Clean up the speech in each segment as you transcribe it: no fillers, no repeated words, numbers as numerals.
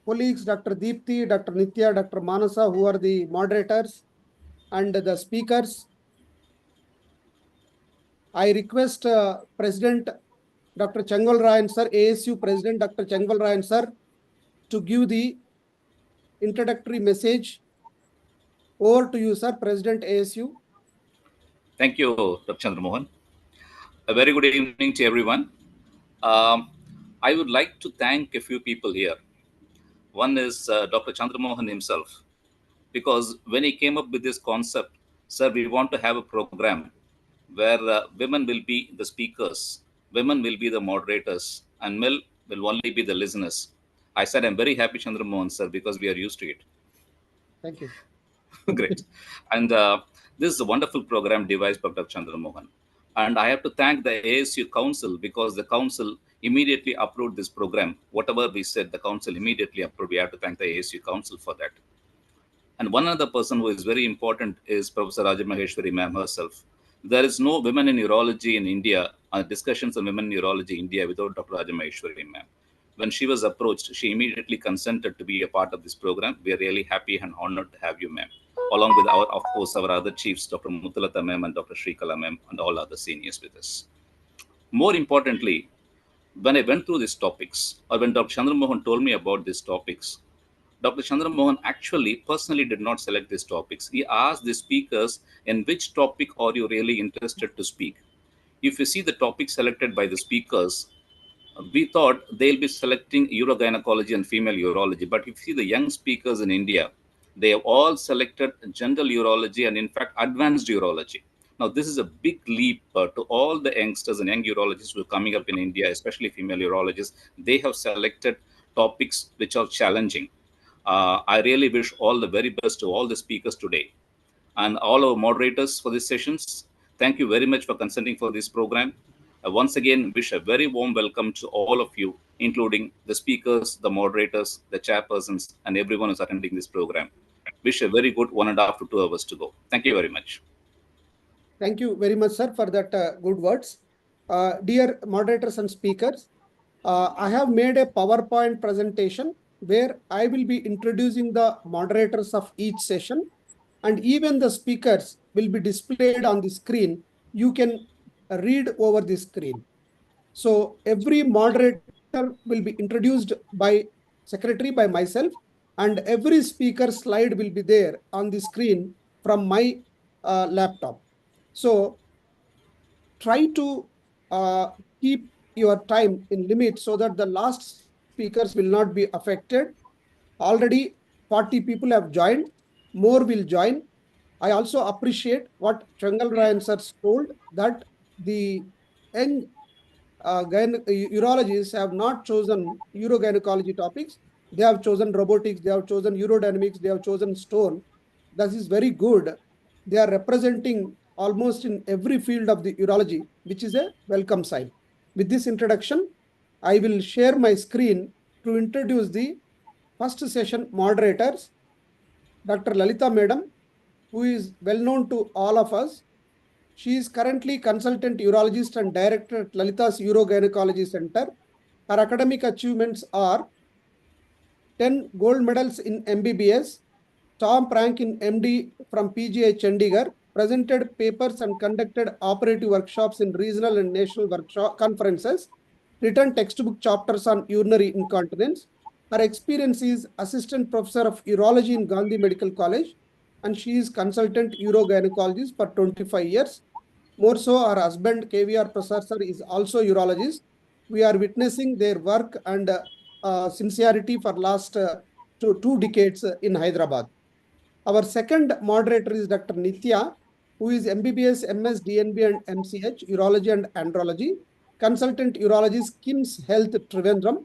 colleagues, Dr. Deepthi, Dr. Nitya, Dr. Manasa, who are the moderators and the speakers. I request President Dr. Changal Rayan sir, ASU President Dr. Changal Rayan sir, to give the introductory message. Over to you, sir, President ASU. Thank you, Dr. Chandramohan. A very good evening to everyone. I would like to thank a few people here. One is Dr. Chandramohan himself, because when he came up with this concept, sir, we want to have a program where women will be the speakers, women will be the moderators, and men will only be the listeners. I said, I'm very happy, Chandramohan, sir, because we are used to it. Thank you. Great. And this is a wonderful program devised by Dr. Chandramohan. And I have to thank the ASU Council, because the Council immediately approved this program. Whatever we said, the Council immediately approved. We have to thank the ASU Council for that. And one other person who is very important is Professor Raja Maheshwari ma'am herself. There is no women in urology in India, discussions on women in urology in India without Dr. Raja Maheshwari ma'am. When she was approached, she immediately consented to be a part of this program. We are really happy and honored to have you, ma'am, along with our, of course, our other chiefs, Dr. Mutulata ma'am and Dr. Shrikala ma'am, and all other seniors with us. More importantly, when I went through these topics, or when Dr. Chandramohan told me about these topics, Dr. Chandramohan actually personally did not select these topics. He asked the speakers, in which topic are you really interested to speak? If you see the topic selected by the speakers, we thought they'll be selecting urogynecology and female urology. But if you see the young speakers in India, they have all selected general urology and, in fact, advanced urology. Now, this is a big leap to all the youngsters and young urologists who are coming up in India, especially female urologists. They have selected topics which are challenging. I really wish all the very best to all the speakers today and all our moderators for these sessions. Thank you very much for consenting for this program. I once again wish a very warm welcome to all of you, including the speakers, the moderators, the chairpersons, and everyone who's attending this program. Wish a very good 1.5 to 2 hours to go. Thank you very much. Thank you very much, sir, for that good words. Dear moderators and speakers, I have made a PowerPoint presentation where I will be introducing the moderators of each session, and even the speakers will be displayed on the screen. You can read over the screen. So every moderator will be introduced by secretary, by myself, and every speaker slide will be there on the screen from my laptop. So try to keep your time in limit so that the last speakers will not be affected. Already 40 people have joined, more will join. I also appreciate what Changal Ryan sir told, that the young urologists have not chosen urogynecology topics. They have chosen robotics, they have chosen urodynamics, they have chosen stone. That is very good. They are representing almost in every field of the urology, which is a welcome sign. With this introduction, I will share my screen to introduce the first session moderators. Dr. Lalita Madam, who is well known to all of us. She is currently consultant urologist and director at Lalita's Urogynecology Center. Her academic achievements are 10 gold medals in MBBS, top rank in MD from PGI Chandigarh, presented papers and conducted operative workshops in regional and national workshop conferences, written textbook chapters on urinary incontinence. Her experience is assistant professor of urology in Gandhi Medical College, and she is consultant urogynecologist for 25 years. More so, our husband, KVR Prasad sir, is also urologist. We are witnessing their work and sincerity for last two decades in Hyderabad. Our second moderator is Dr. Nitya, who is MBBS, MS, DNB and MCH, Urology and Andrology, consultant urologist, KIMS Health, Trivandrum.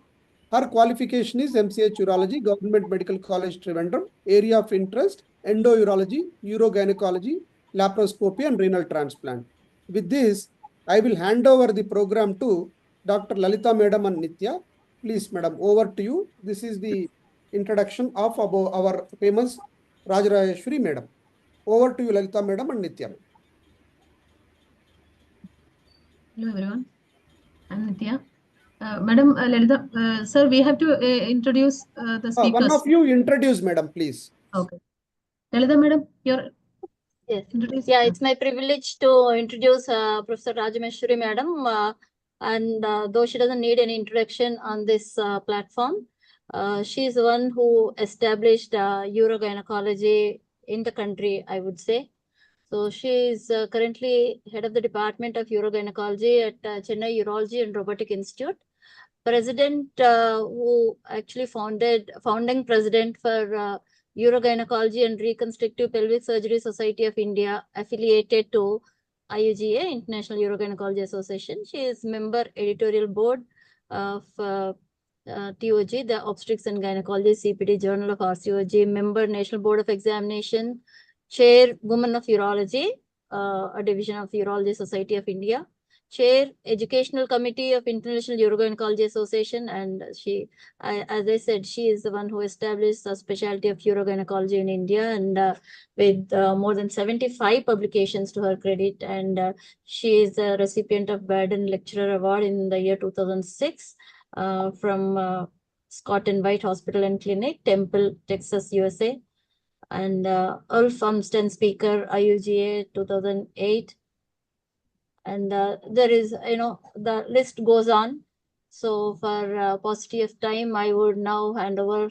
Her qualification is MCH Urology, Government Medical College, Trivandrum, area of interest, endourology, urogynecology, laparoscopy and renal transplant. With this, I will hand over the program to Dr. Lalita Madam and Nitya. Please, Madam, over to you. This is the introduction of our famous Rajarajeshwari Madam. Over to you, Lalita Madam and Nitya. Hello everyone, I'm Nitya. Madam Lalita, sir, we have to introduce the speakers. One of you introduce, madam, please. Okay. Lalita, madam, your Yes. introduce. Yeah, it's my privilege to introduce Professor Rajameshwari madam. And though she doesn't need any introduction on this platform, she is the one who established urogynecology in the country, I would say. So she is currently head of the Department of Urogynecology at Chennai Urology and Robotic Institute. President who actually founding president for Urogynecology and Reconstructive Pelvic Surgery Society of India, affiliated to IUGA, International Urogynecology Association. She is member editorial board of TOG, the Obstetrics and Gynecology CPD Journal of RCOG, member National Board of Examination, chair Women of Urology, a division of Urology Society of India, chair Educational Committee of International Urogynecology Association, and she, as I said, she is the one who established the specialty of urogynecology in India, and with more than 75 publications to her credit, and she is a recipient of Baden Lecturer Award in the year 2006 from Scott and White Hospital and Clinic, Temple, Texas, USA, and Ulf Armstead Speaker, IUGA 2008. And there is, the list goes on. So for paucity of time, I would now hand over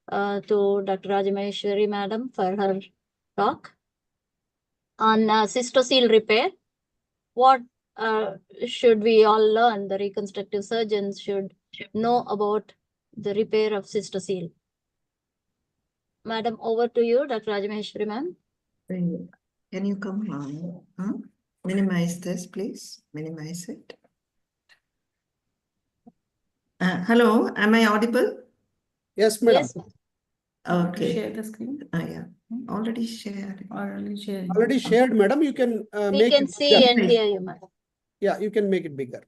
to Dr. Rajameshwari madam for her talk on cystocele repair. What should we all learn? The reconstructive surgeons should know about the repair of cystocele. Madam, over to you, Dr. Rajameshwari ma'am. Can you come on? Huh? Minimize this, please. Minimize it. Hello, am I audible? Yes, madam. Yes. Okay. Share the screen. Yeah, already shared. Already shared. Already shared, madam. You can We make can it see bigger. and hear you, madam. Yeah, you can make it bigger.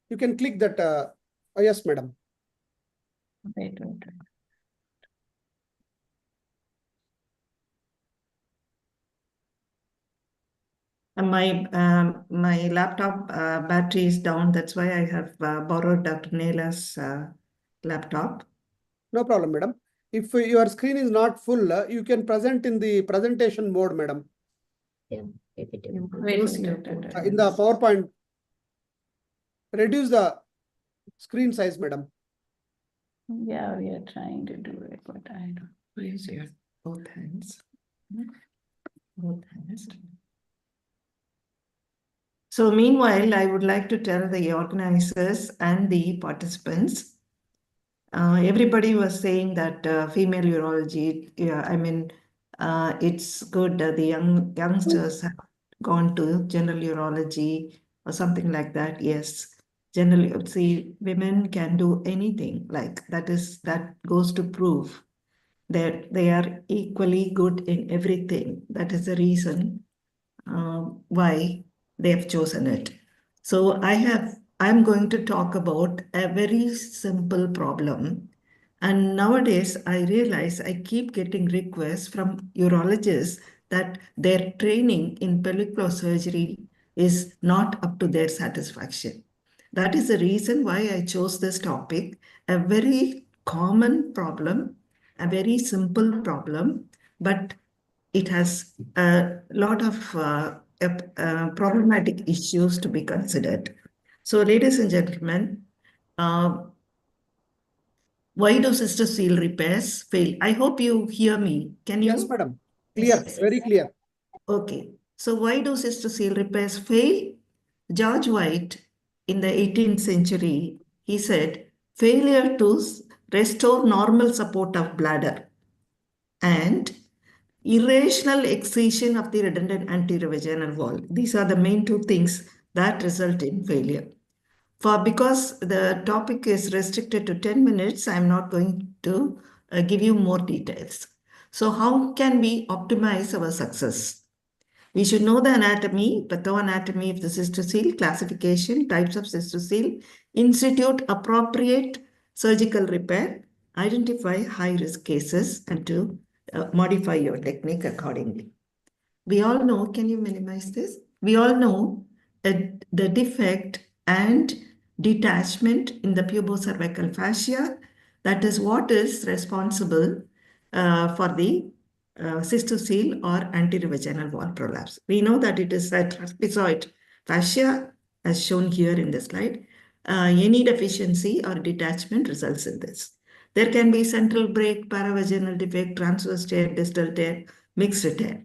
You can click that. Yes, madam. Wait. My laptop battery is down. That's why I have borrowed Dr. Nela's laptop. No problem, madam. If your screen is not full, you can present in the presentation mode, madam. Yeah, PPT. Wait. In the PowerPoint, reduce the screen size, madam. Yeah, we are trying to do it, but I don't. Raise your both hands. Both hands. So meanwhile, I would like to tell the organizers and the participants. Everybody was saying that female urology, it's good that the youngsters have gone to general urology or something like that. Yes, generally, see, women can do anything. Like that goes to prove that they are equally good in everything. That is the reason why they have chosen it. So I'm going to talk about a very simple problem. And nowadays, I realize I keep getting requests from urologists that their training in pelvic floor surgery is not up to their satisfaction. That is the reason why I chose this topic, a very common problem, a very simple problem, but it has a lot of problematic issues to be considered. So, ladies and gentlemen, why do cystocele repairs fail? I hope you hear me. Can you? Yes, madam. Clear, very clear. Okay. So, why do cystocele repairs fail? George White, in the 18th century, he said, failure to restore normal support of bladder and irrational excision of the redundant anterior vaginal wall. These are the main two things that result in failure. Because the topic is restricted to 10 minutes, I'm not going to give you more details. So how can we optimize our success? We should know the anatomy, pathoanatomy of the cystocele, classification, types of cystocele, institute appropriate surgical repair, identify high-risk cases, and to modify your technique accordingly. We all know, can you minimize this? We all know the defect and detachment in the pubocervical fascia. That is what is responsible for the cystocele or anterior vaginal wall prolapse. We know that it is a trapezoid fascia, as shown here in the slide. Any deficiency or detachment results in this. There can be central break, paravaginal defect, transverse tear, distal tear, mixed tear.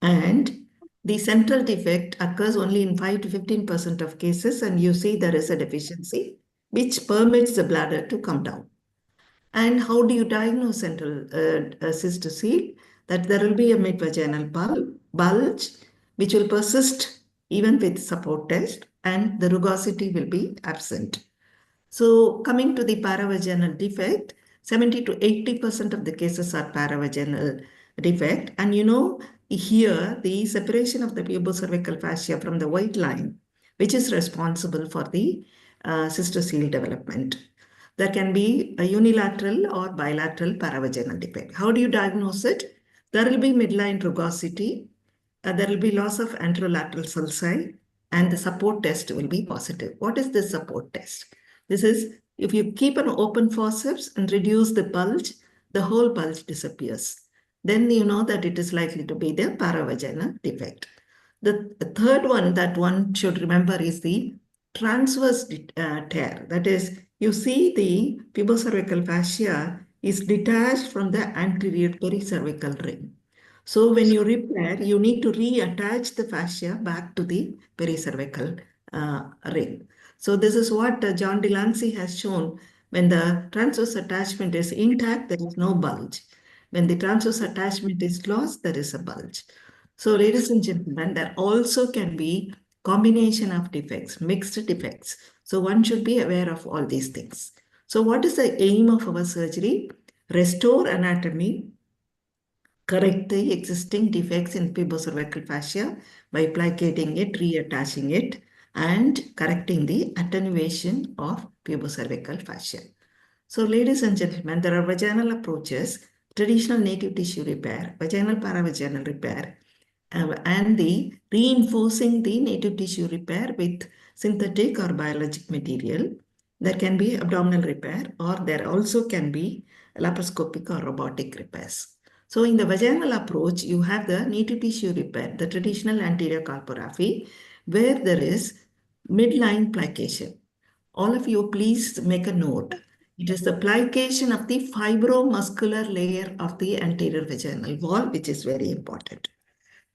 And the central defect occurs only in 5 to 15% of cases, and you see there is a deficiency which permits the bladder to come down. And how do you diagnose central cystocele? That there will be a mid-vaginal bulge which will persist even with support test, and the rugosity will be absent. So coming to the paravaginal defect, 70 to 80% of the cases are paravaginal defect. And you know, here the separation of the pubocervical fascia from the white line, which is responsible for the cystocele development. There can be a unilateral or bilateral paravaginal defect. How do you diagnose it? There will be midline rugosity, there will be loss of anterolateral sulci, and the support test will be positive. What is the support test? This is if you keep an open forceps and reduce the bulge, the whole bulge disappears. Then you know that it is likely to be the paravaginal defect. The third one that one should remember is the transverse tear. That is, you see the pubocervical fascia is detached from the anterior pericervical ring. So when you repair, you need to reattach the fascia back to the pericervical ring. So this is what John Delancey has shown. When the transverse attachment is intact, there is no bulge. When the transverse attachment is lost, there is a bulge. So ladies and gentlemen, there also can be combination of defects, mixed defects. So one should be aware of all these things. So what is the aim of our surgery? Restore anatomy, correct the existing defects in pubocervical fascia by plicating it, reattaching it, and correcting the attenuation of pubocervical fascia. So ladies and gentlemen, there are vaginal approaches, traditional native tissue repair, vaginal paravaginal repair, and the reinforcing the native tissue repair with synthetic or biologic material. There can be abdominal repair, or there also can be laparoscopic or robotic repairs. So in the vaginal approach, you have the native tissue repair, the traditional anterior colporrhaphy, where there is midline plication. All of you, please make a note. It is the plication of the fibromuscular layer of the anterior vaginal wall, which is very important.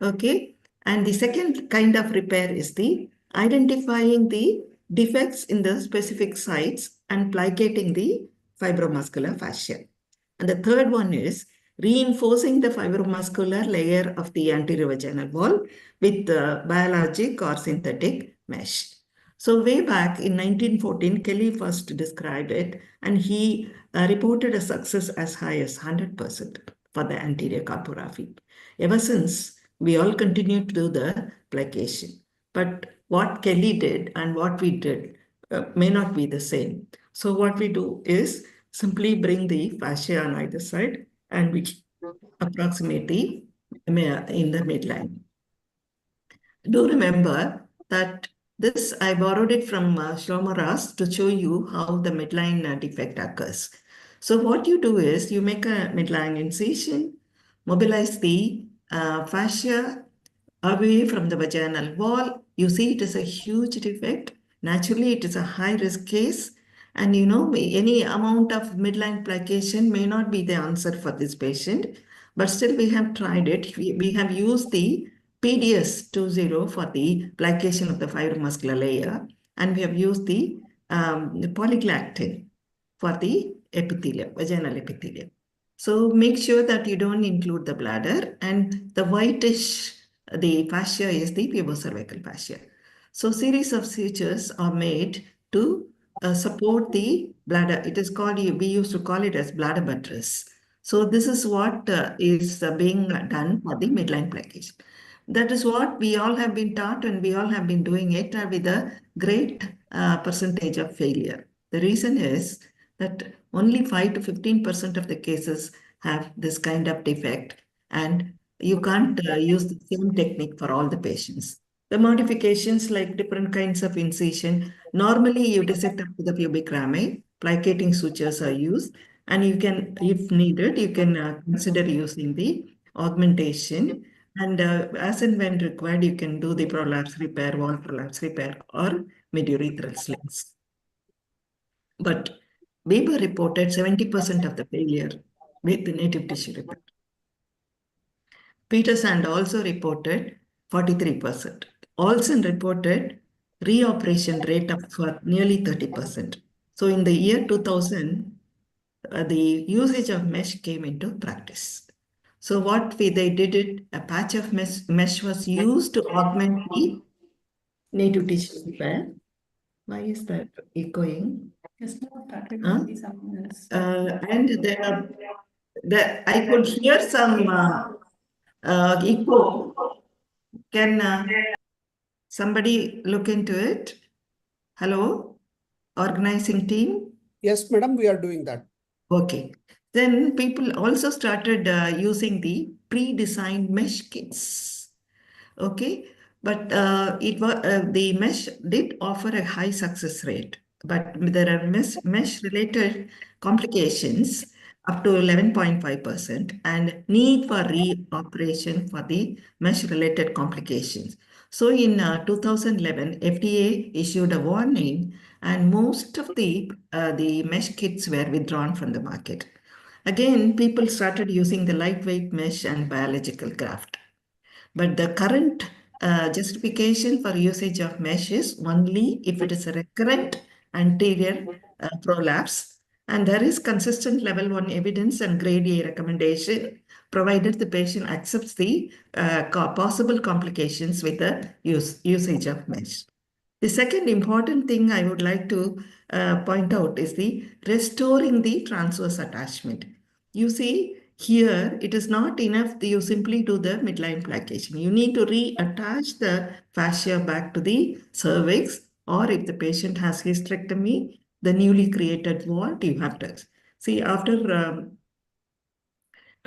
Okay. And the second kind of repair is the identifying the defects in the specific sites and plicating the fibromuscular fascia. And the third one is reinforcing the fibromuscular layer of the anterior vaginal wall with biologic or synthetic mesh. So way back in 1914, Kelly first described it, and he reported a success as high as 100% for the anterior colporrhaphy. Ever since, we all continue to do the plication. But what Kelly did and what we did may not be the same. So what we do is simply bring the fascia on either side and we approximate the in the midline. Do remember that this, I borrowed it from Shlomo Ras to show you how the midline defect occurs. So what you do is you make a midline incision, mobilize the fascia away from the vaginal wall. You see it is a huge defect. Naturally, it is a high-risk case. And you know, any amount of midline plication may not be the answer for this patient. But still, we have tried it. We have used the PDS 20 for the plication of the fibromuscular layer. And we have used the polyglactin for the epithelium, vaginal epithelium. So make sure that you don't include the bladder, and the whitish, the fascia is the pubocervical fascia. So series of sutures are made to support the bladder. It is called, we used to call it as bladder buttress. So this is what is being done for the midline plication. That is what we all have been taught, and we all have been doing it with a great percentage of failure. The reason is that only 5 to 15% of the cases have this kind of defect, and you can't use the same technique for all the patients. The modifications like different kinds of incision. Normally, you dissect up to the pubic rami. Plicating sutures are used, and you can, if needed, you can consider using the augmentation. And as and when required, you can do the prolapse repair, wall prolapse repair, or midurethral slings. But Weber reported 70% of the failure with the native tissue repair. Peterson also reported 43%. Olsen reported reoperation rate of nearly 30%. So in the year 2000, the usage of mesh came into practice. So they did it, a patch of mesh was used to augment the native tissue repair. Why is that echoing? And I could hear some echo. Can somebody look into it? Hello, organizing team? Yes, madam, we are doing that. Okay. Then people also started using the pre-designed mesh kits. Okay, but the mesh did offer a high success rate, but there are mesh-related complications up to 11.5% and need for reoperation for the mesh-related complications. So in 2011, FDA issued a warning, and most of the mesh kits were withdrawn from the market. Again, people started using the lightweight mesh and biological graft. But the current justification for usage of mesh is only if it is a recurrent anterior prolapse, and there is consistent level 1 evidence and grade A recommendation, provided the patient accepts the possible complications with the usage of mesh. The second important thing I would like to point out is the restoring the transverse attachment. You see, here it is not enough that you simply do the midline plication. You need to reattach the fascia back to the cervix, or if the patient has hysterectomy, the newly created wall, you have to see after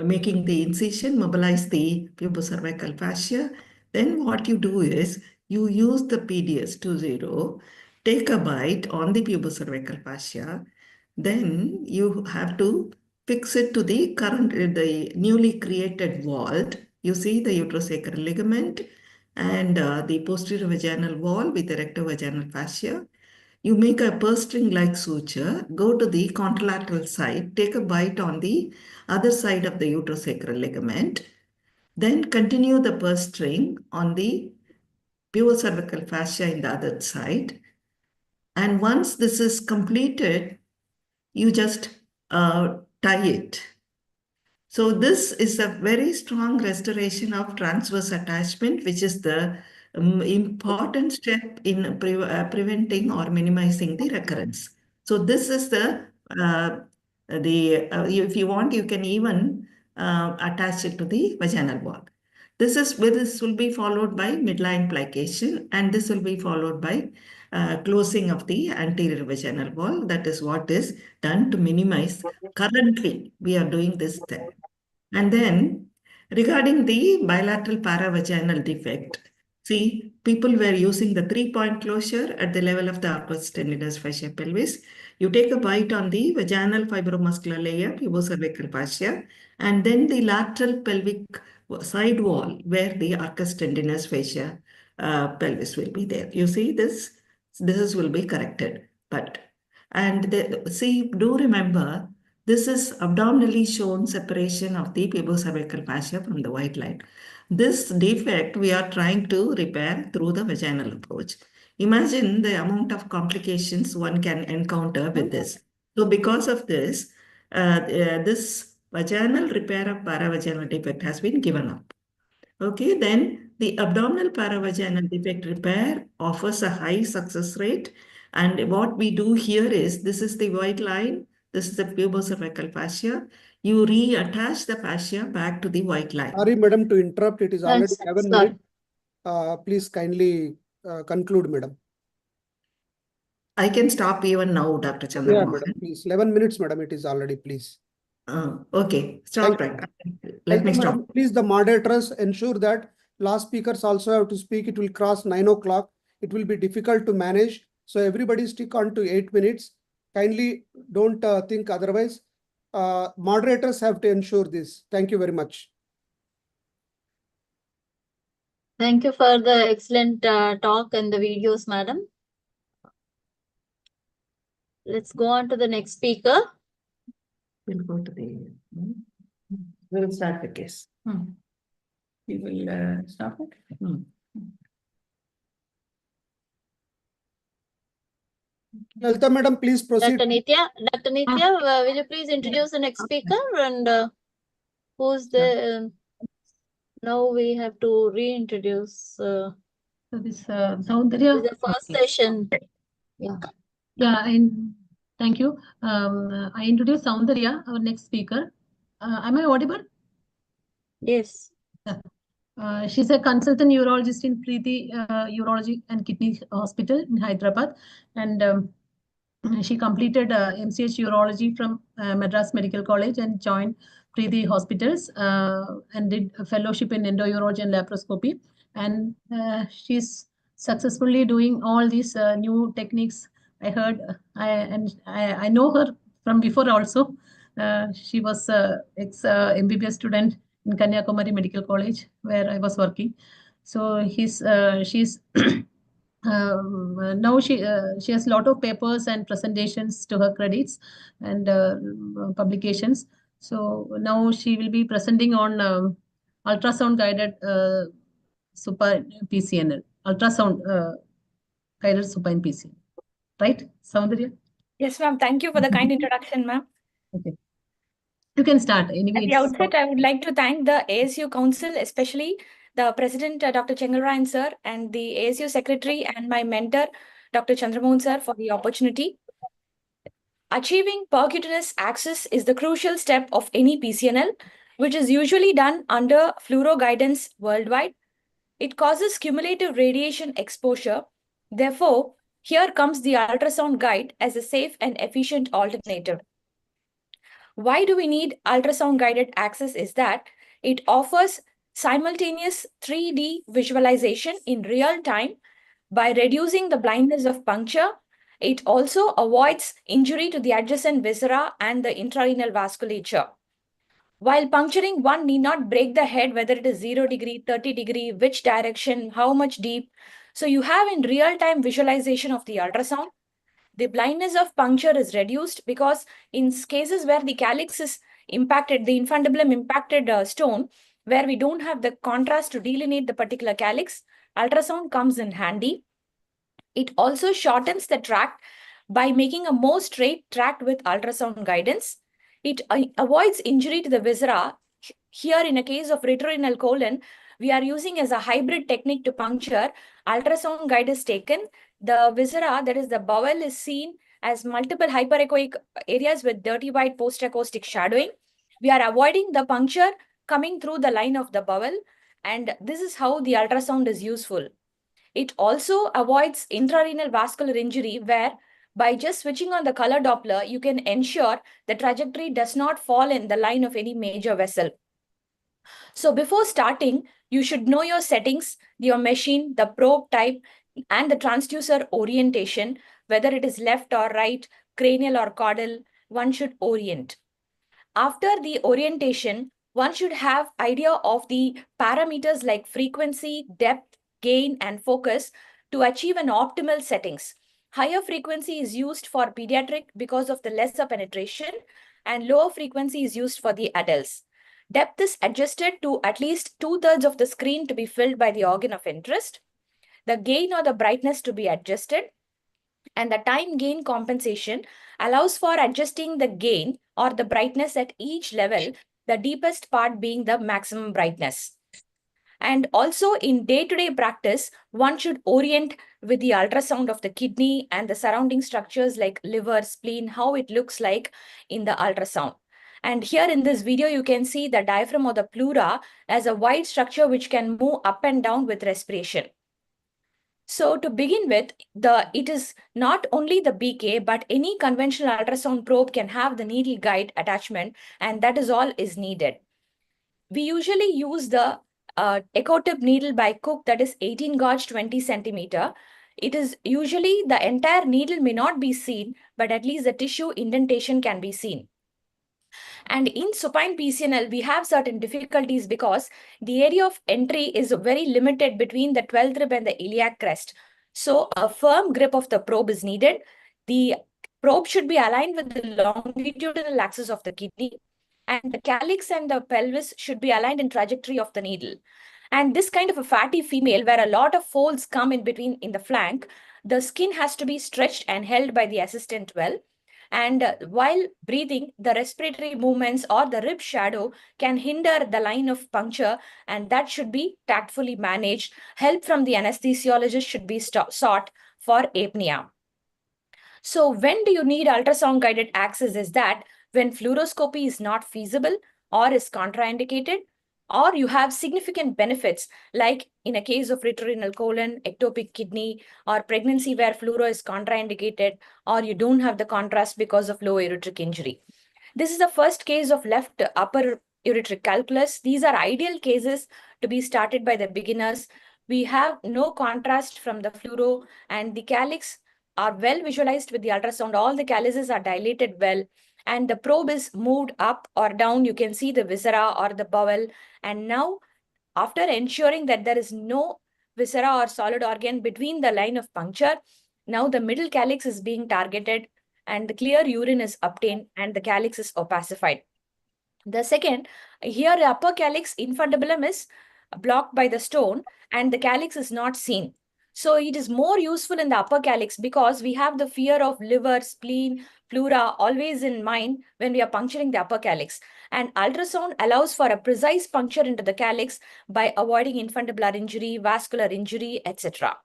making the incision, mobilize the pubocervical fascia. Then what you do is you use the PDS 20, take a bite on the pubocervical fascia. Then you have to fix it to the the newly created vault. You see the uterosacral ligament and the posterior vaginal wall with the rectovaginal fascia. You make a purse string-like suture, go to the contralateral side, take a bite on the other side of the uterosacral ligament, then continue the purse string on the pubocervical fascia in the other side. And once this is completed, you just tie it. So this is a very strong restoration of transverse attachment, which is the important step in preventing or minimizing the recurrence. So this is if you want, you can even attach it to the vaginal wall. This will be followed by midline plication, and this will be followed by closing of the anterior vaginal wall. That is what is done to minimize. Currently, we are doing this step. And then regarding the bilateral paravaginal defect, see, people were using the 3-point closure at the level of the upwards tendinous fascia pelvis. You take a bite on the vaginal fibromuscular layer, pubocervical fascia, and then the lateral pelvic side wall where the arcus tendinous fascia pelvis will be there. You see this will be corrected. Do remember, this is abdominally shown separation of the pubocervical fascia from the white line. This defect we are trying to repair through the vaginal approach. Imagine the amount of complications one can encounter with this. So because of this, this vaginal repair of paravaginal defect has been given up. Okay, then the abdominal paravaginal defect repair offers a high success rate. And what we do here is, this is the white line, this is the pubocervical fascia. You reattach the fascia back to the white line. Sorry, madam, to interrupt. It is already Yes, 7 sorry. minutes. Please kindly conclude, madam. I can stop even now, Dr. Chandramohan. Yeah, madam, please. 11 minutes, madam. It is already, please. Okay, stop Thank right. Let me stop. Madam, please, the moderators ensure that Last speakers also have to speak. It will cross 9 o'clock. It will be difficult to manage. So everybody stick on to 8 minutes. Kindly don't think otherwise. Moderators have to ensure this. Thank you very much. Thank you for the excellent talk and the videos, madam. Let's go on to the next speaker. We'll go to the. We will start the case. We will stop it. Lalita madam, please proceed. Dr. Nitya, will you please introduce the next speaker and who's the? Now we have to reintroduce. So this Soundarya. This is the first session. Yeah. Yeah, thank you. I introduce Soundarya, our next speaker. Am I audible? Yes. She's a consultant urologist in Preeti Urology and Kidney Hospital in Hyderabad, and she completed MCH Urology from Madras Medical College and joined Preeti Hospitals and did a fellowship in endourology and laparoscopy. And she's successfully doing all these new techniques. I heard, I know her from before also. She was ex-MBBS student in Kanyakumari Medical College, where I was working. So she's now she has a lot of papers and presentations to her credits and publications. So now she will be presenting on ultrasound guided supine PCNL, ultrasound guided supine PCNL. Right, Soundarya? Yes, ma'am. Thank you for the kind introduction, ma'am. Okay. You can start. Anyway, At the outset, I would like to thank the ASU Council, especially the President, Dr. Chengalrayan sir, and the ASU Secretary and my mentor, Dr. Chandramohan sir, for the opportunity. Achieving percutaneous access is the crucial step of any PCNL, which is usually done under fluoro guidance worldwide. It causes cumulative radiation exposure. Therefore, here comes the ultrasound guide as a safe and efficient alternative. Why do we need ultrasound guided access is that it offers simultaneous 3D visualization in real time by reducing the blindness of puncture. It also avoids injury to the adjacent viscera and the intrarenal vasculature. While puncturing, one need not break the head, whether it is 0 degree, 30 degree, which direction, how much deep. So you have in real time visualization of the ultrasound. The blindness of puncture is reduced because in cases where the calyx is impacted, the infundibulum impacted stone, where we don't have the contrast to delineate the particular calyx, ultrasound comes in handy. It also shortens the tract by making a more straight tract with ultrasound guidance. It avoids injury to the viscera. Here, in a case of retrorenal colon, we are using as a hybrid technique to puncture. Ultrasound guide is taken. The viscera, that is the bowel, is seen as multiple hyperechoic areas with dirty white post-acoustic shadowing. We are avoiding the puncture coming through the line of the bowel, and this is how the ultrasound is useful. It also avoids intrarenal vascular injury, where by just switching on the color Doppler, you can ensure the trajectory does not fall in the line of any major vessel. So before starting, you should know your settings, your machine, the probe type, and the transducer orientation, whether it is left or right, cranial or caudal, one should orient. After the orientation, one should have idea of the parameters like frequency, depth, gain, and focus to achieve an optimal settings. Higher frequency is used for pediatric because of the lesser penetration, and lower frequency is used for the adults. Depth is adjusted to at least 2/3 of the screen to be filled by the organ of interest. The gain or the brightness to be adjusted. And the time gain compensation allows for adjusting the gain or the brightness at each level, the deepest part being the maximum brightness. And also in day-to-day practice, one should orient with the ultrasound of the kidney and the surrounding structures like liver, spleen, how it looks like in the ultrasound. And here in this video, you can see the diaphragm or the pleura as a wide structure which can move up and down with respiration. So to begin with, it is not only the BK, but any conventional ultrasound probe can have the needle guide attachment, and that is all is needed. We usually use the echo tip needle by Cook, that is 18 gauge 20 centimeter. It is usually the entire needle may not be seen, but at least the tissue indentation can be seen. And in supine PCNL, we have certain difficulties because the area of entry is very limited between the 12th rib and the iliac crest. So a firm grip of the probe is needed. The probe should be aligned with the longitudinal axis of the kidney, and the calyx and the pelvis should be aligned in trajectory of the needle. And this kind of a fatty female, where a lot of folds come in between in the flank, the skin has to be stretched and held by the assistant well. And while breathing, the respiratory movements or the rib shadow can hinder the line of puncture, and that should be tactfully managed. Help from the anesthesiologist should be sought for apnea. So when do you need ultrasound guided access is that when fluoroscopy is not feasible or is contraindicated, or you have significant benefits, like in a case of retrorenal colon, ectopic kidney, or pregnancy where fluoro is contraindicated, or you don't have the contrast because of low ureteric injury. This is the first case of left upper ureteric calculus. These are ideal cases to be started by the beginners. We have no contrast from the fluoro, and the calyx are well visualized with the ultrasound. All the calyces are dilated well, and the probe is moved up or down. You can see the viscera or the bowel. And now, after ensuring that there is no viscera or solid organ between the line of puncture, now the middle calyx is being targeted, and the clear urine is obtained, and the calyx is opacified. The second, here the upper calyx infundibulum is blocked by the stone, and the calyx is not seen. So it is more useful in the upper calyx because we have the fear of liver, spleen, pleura always in mind when we are puncturing the upper calyx. And ultrasound allows for a precise puncture into the calyx by avoiding infundibular injury, vascular injury, etc.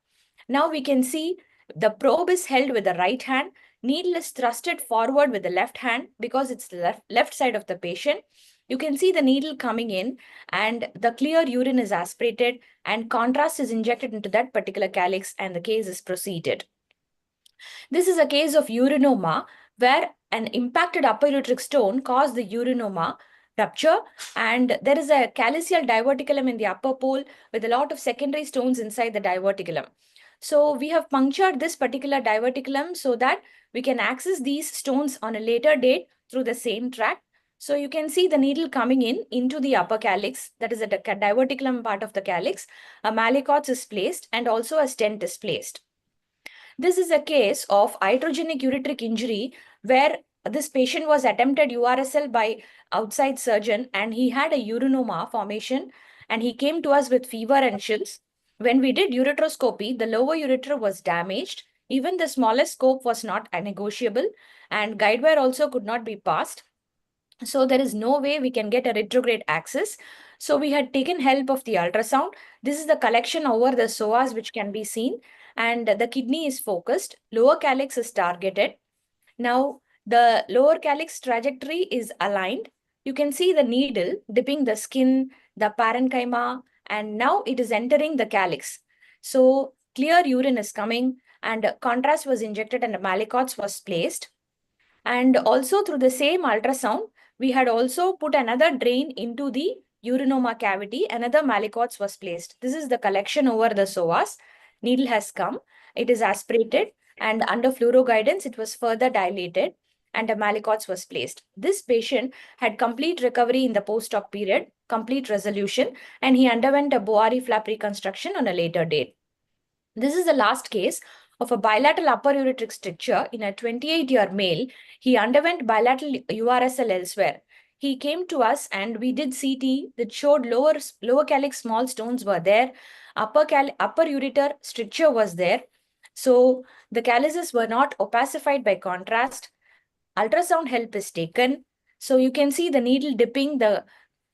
Now we can see the probe is held with the right hand. Needle is thrusted forward with the left hand because it's the left side of the patient. You can see the needle coming in, and the clear urine is aspirated, and contrast is injected into that particular calyx, and the case is proceeded. This is a case of urinoma where an impacted upper ureteric stone caused the urinoma rupture, and there is a calyceal diverticulum in the upper pole with a lot of secondary stones inside the diverticulum. So we have punctured this particular diverticulum so that we can access these stones on a later date through the same tract. So you can see the needle coming in into the upper calyx, that is at the diverticulum part of the calyx. A Malikots is placed, and also a stent is placed. This is a case of iatrogenic ureteric injury where this patient was attempted URSL by outside surgeon, and he had a urinoma formation, and he came to us with fever and chills. When we did ureteroscopy, the lower ureter was damaged. Even the smallest scope was not negotiable, and guide wire also could not be passed. So there is no way we can get a retrograde access. So we had taken help of the ultrasound. This is the collection over the psoas which can be seen, and the kidney is focused. Lower calyx is targeted. Now the lower calyx trajectory is aligned. You can see the needle dipping the skin, the parenchyma, and now it is entering the calyx. So clear urine is coming, and contrast was injected, and a Malikots was placed. And also through the same ultrasound, we had also put another drain into the urinoma cavity. Another Malikots was placed. This is the collection over the psoas. Needle has come. It is aspirated, and under fluoro guidance, it was further dilated, and a Malikots was placed. This patient had complete recovery in the post-op period, complete resolution, and he underwent a Boari flap reconstruction on a later date. This is the last case of a bilateral upper ureteric stricture in a 28-year male. He underwent bilateral URSL elsewhere. He came to us, and we did CT that showed lower calyx small stones were there. Upper ureter stricture was there. So the calyces were not opacified by contrast. Ultrasound help is taken. So you can see the needle dipping the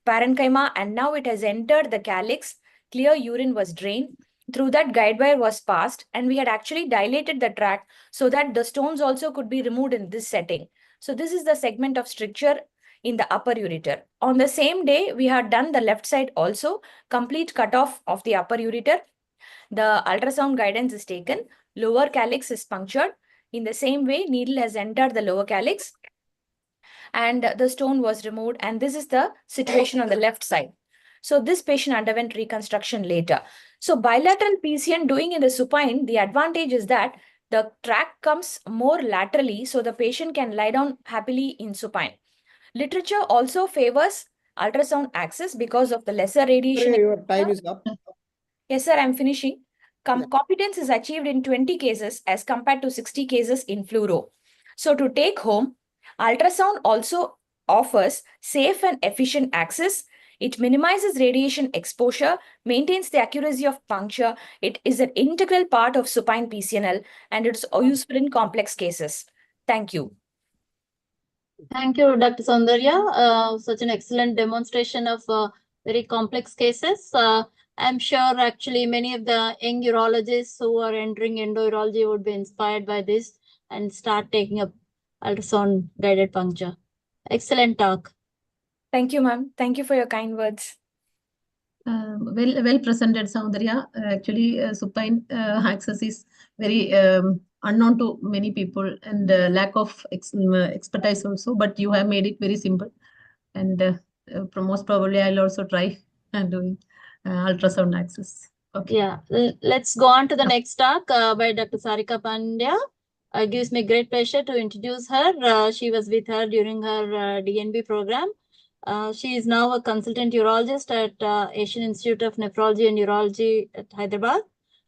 parenchyma, and now it has entered the calyx. Clear urine was drained. Through that, guide wire was passed, and we had actually dilated the tract so that the stones also could be removed in this setting. So this is the segment of stricture in the upper ureter. On the same day, we had done the left side also, complete cutoff of the upper ureter. The ultrasound guidance is taken. Lower calyx is punctured. In the same way, needle has entered the lower calyx, and the stone was removed. And this is the situation on the left side. So this patient underwent reconstruction later. So bilateral PCN doing in the supine, the advantage is that the tract comes more laterally, so the patient can lie down happily in supine. Literature also favors ultrasound access because of the lesser radiation. Your time is up. Yes, sir, I'm finishing. Yeah. Competence is achieved in 20 cases as compared to 60 cases in fluoro. So to take home, ultrasound also offers safe and efficient access. It minimizes radiation exposure, maintains the accuracy of puncture. It is an integral part of supine PCNL, and it's useful in complex cases. Thank you. Thank you, Dr. Soundarya. Such an excellent demonstration of very complex cases. I'm sure actually many of the young urologists who are entering endourology would be inspired by this and start taking up ultrasound guided puncture. Excellent talk. Thank you, ma'am. Thank you for your kind words. Well presented, Soundarya. Actually, supine access is very unknown to many people, and lack of expertise also. But you have made it very simple, and most probably I'll also try doing ultrasound access. Okay. Yeah, let's go on to the next talk by Dr. Sarika Pandya. It gives me great pleasure to introduce her. She was with her during her DNB program. She is now a consultant urologist at Asian Institute of Nephrology and Urology at Hyderabad.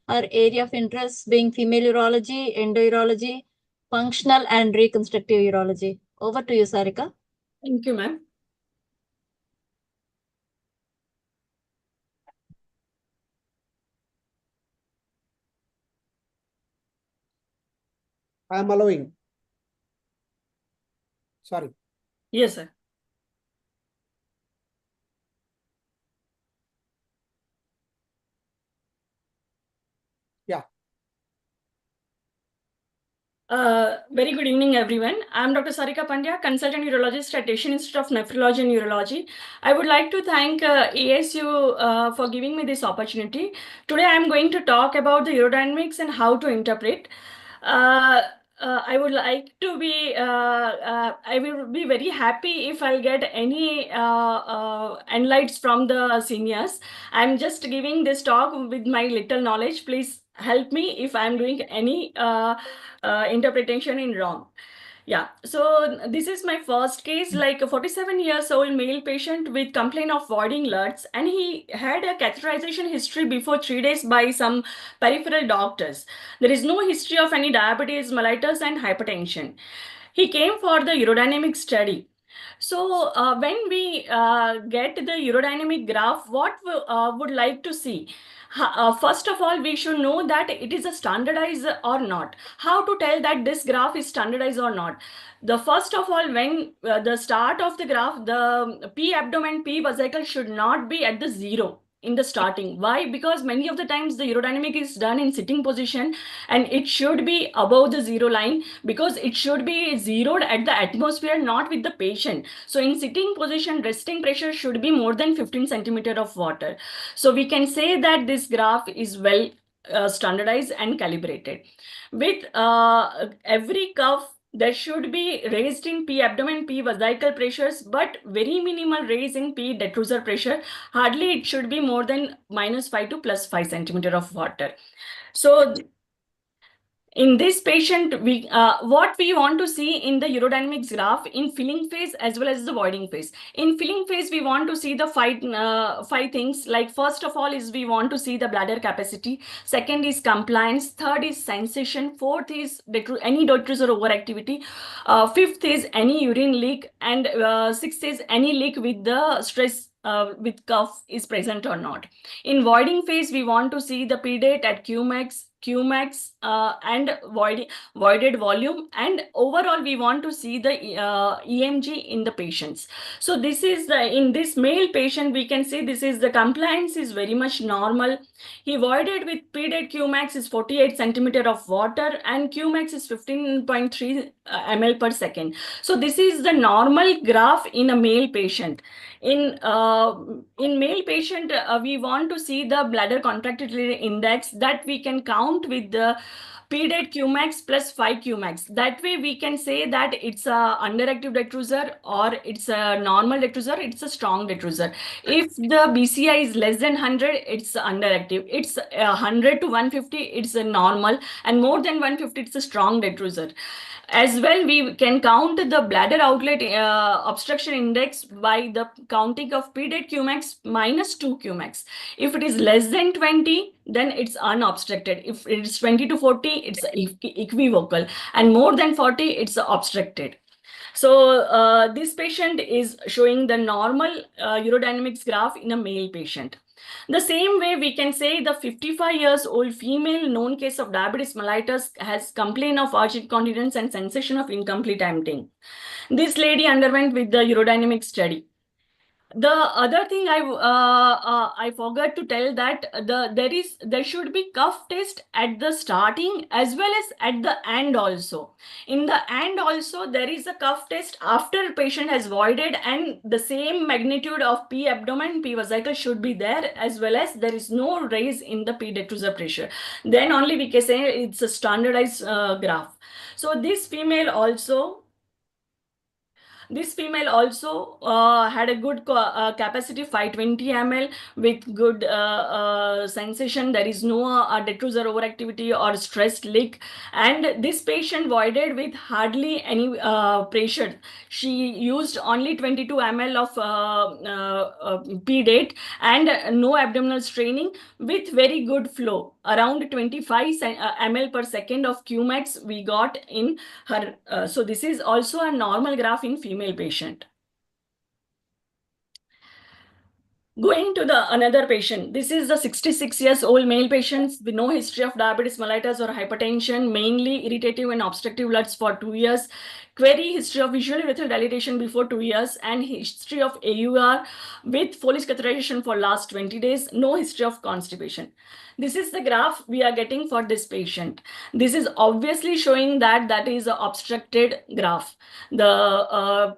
Her area of interest being female urology, endourology, functional and reconstructive urology. Over to you, Sarika. Thank you, ma'am. I am allowing. Sorry. Yes, sir. Yeah. Very good evening, everyone. I'm Dr. Sarika Pandya, consultant urologist at Asian Institute of Nephrology and Urology. I would like to thank ASU for giving me this opportunity. Today, I'm going to talk about the urodynamics and how to interpret. I would like to be, I will be very happy if I'll get any enlights from the seniors. I'm just giving this talk with my little knowledge. Please help me if I'm doing any interpretation in wrong. Yeah, so this is my first case, like a 47 years old male patient with complaint of voiding LUTs, and he had a catheterization history before 3 days by some peripheral doctors. There is no history of any diabetes, mellitus, and hypertension. He came for the urodynamic study. So when we get the urodynamic graph, what we would like to see? First of all, we should know that it is a standardized or not. How to tell that this graph is standardized or not? The first of all, when the start of the graph, the P abdomen, P vesicle should not be at the 0 in the starting. Why? Because many of the times the urodynamic is done in sitting position and it should be above the 0 line, because it should be zeroed at the atmosphere, not with the patient. So in sitting position, resting pressure should be more than 15 centimeter of water. So we can say that this graph is well standardized and calibrated. With every curve, there should be raised in P abdomen, P vesicle pressures, but very minimal raise in P detrusor pressure. Hardly it should be more than -5 to +5 centimeter of water. So in this patient, what we want to see in the urodynamics graph in filling phase as well as the voiding phase. In filling phase, we want to see the five things. Like first of all is we want to see the bladder capacity. Second is compliance. Third is sensation. Fourth is any detrusor overactivity. Fifth is any urine leak, and sixth is any leak with the stress with cuff is present or not. In voiding phase, we want to see the pDAT at Qmax, and voided volume, and overall we want to see the EMG in the patients. So this is in this male patient, we can see this is the compliance is very much normal. He voided with pDAT Qmax is 48 centimeter of water and Qmax is 15.3 ml per second. So this is the normal graph in a male patient. In male patient, we want to see the bladder contractility index that we can count with the pDAT Qmax plus 5 Qmax. That way we can say that it's a underactive detrusor or it's a normal detrusor, it's a strong detrusor. If the BCI is less than 100, it's underactive. It's 100 to 150, it's a normal, and more than 150, it's a strong detrusor. As well, we can count the bladder outlet obstruction index by the counting of pDAT Qmax minus 2 Qmax. If it is less than 20, then it's unobstructed. If it is 20 to 40, it's equivocal, and more than 40, it's obstructed. So this patient is showing the normal urodynamics graph in a male patient. The same way we can say the 55 years old female known case of diabetes mellitus has complaint of urge incontinence and sensation of incomplete emptying. This lady underwent with the urodynamic study. The other thing I forgot to tell that there should be cuff test at the starting as well as at the end also. In the end also there is a cuff test after patient has voided, and the same magnitude of P abdomen, P vesicle should be there, as well as there is no raise in the P detrusor pressure. Then only we can say it's a standardized graph. So this female also had a good capacity, 520 ml, with good sensation. There is no detrusor overactivity or stressed leak. And this patient voided with hardly any pressure. She used only 22 ml of pDAT and no abdominal straining with very good flow. Around 25 ml per second of Qmax we got in her. So this is also a normal graph in female patient. Going to the another patient. This is the 66 years old male patient with no history of diabetes mellitus or hypertension, mainly irritative and obstructive LUTs for 2 years. Query history of visual urethral dilatation before 2 years and history of AUR with Foley's catheterization for last 20 days. No history of constipation. This is the graph we are getting for this patient. This is obviously showing that that is an obstructed graph. The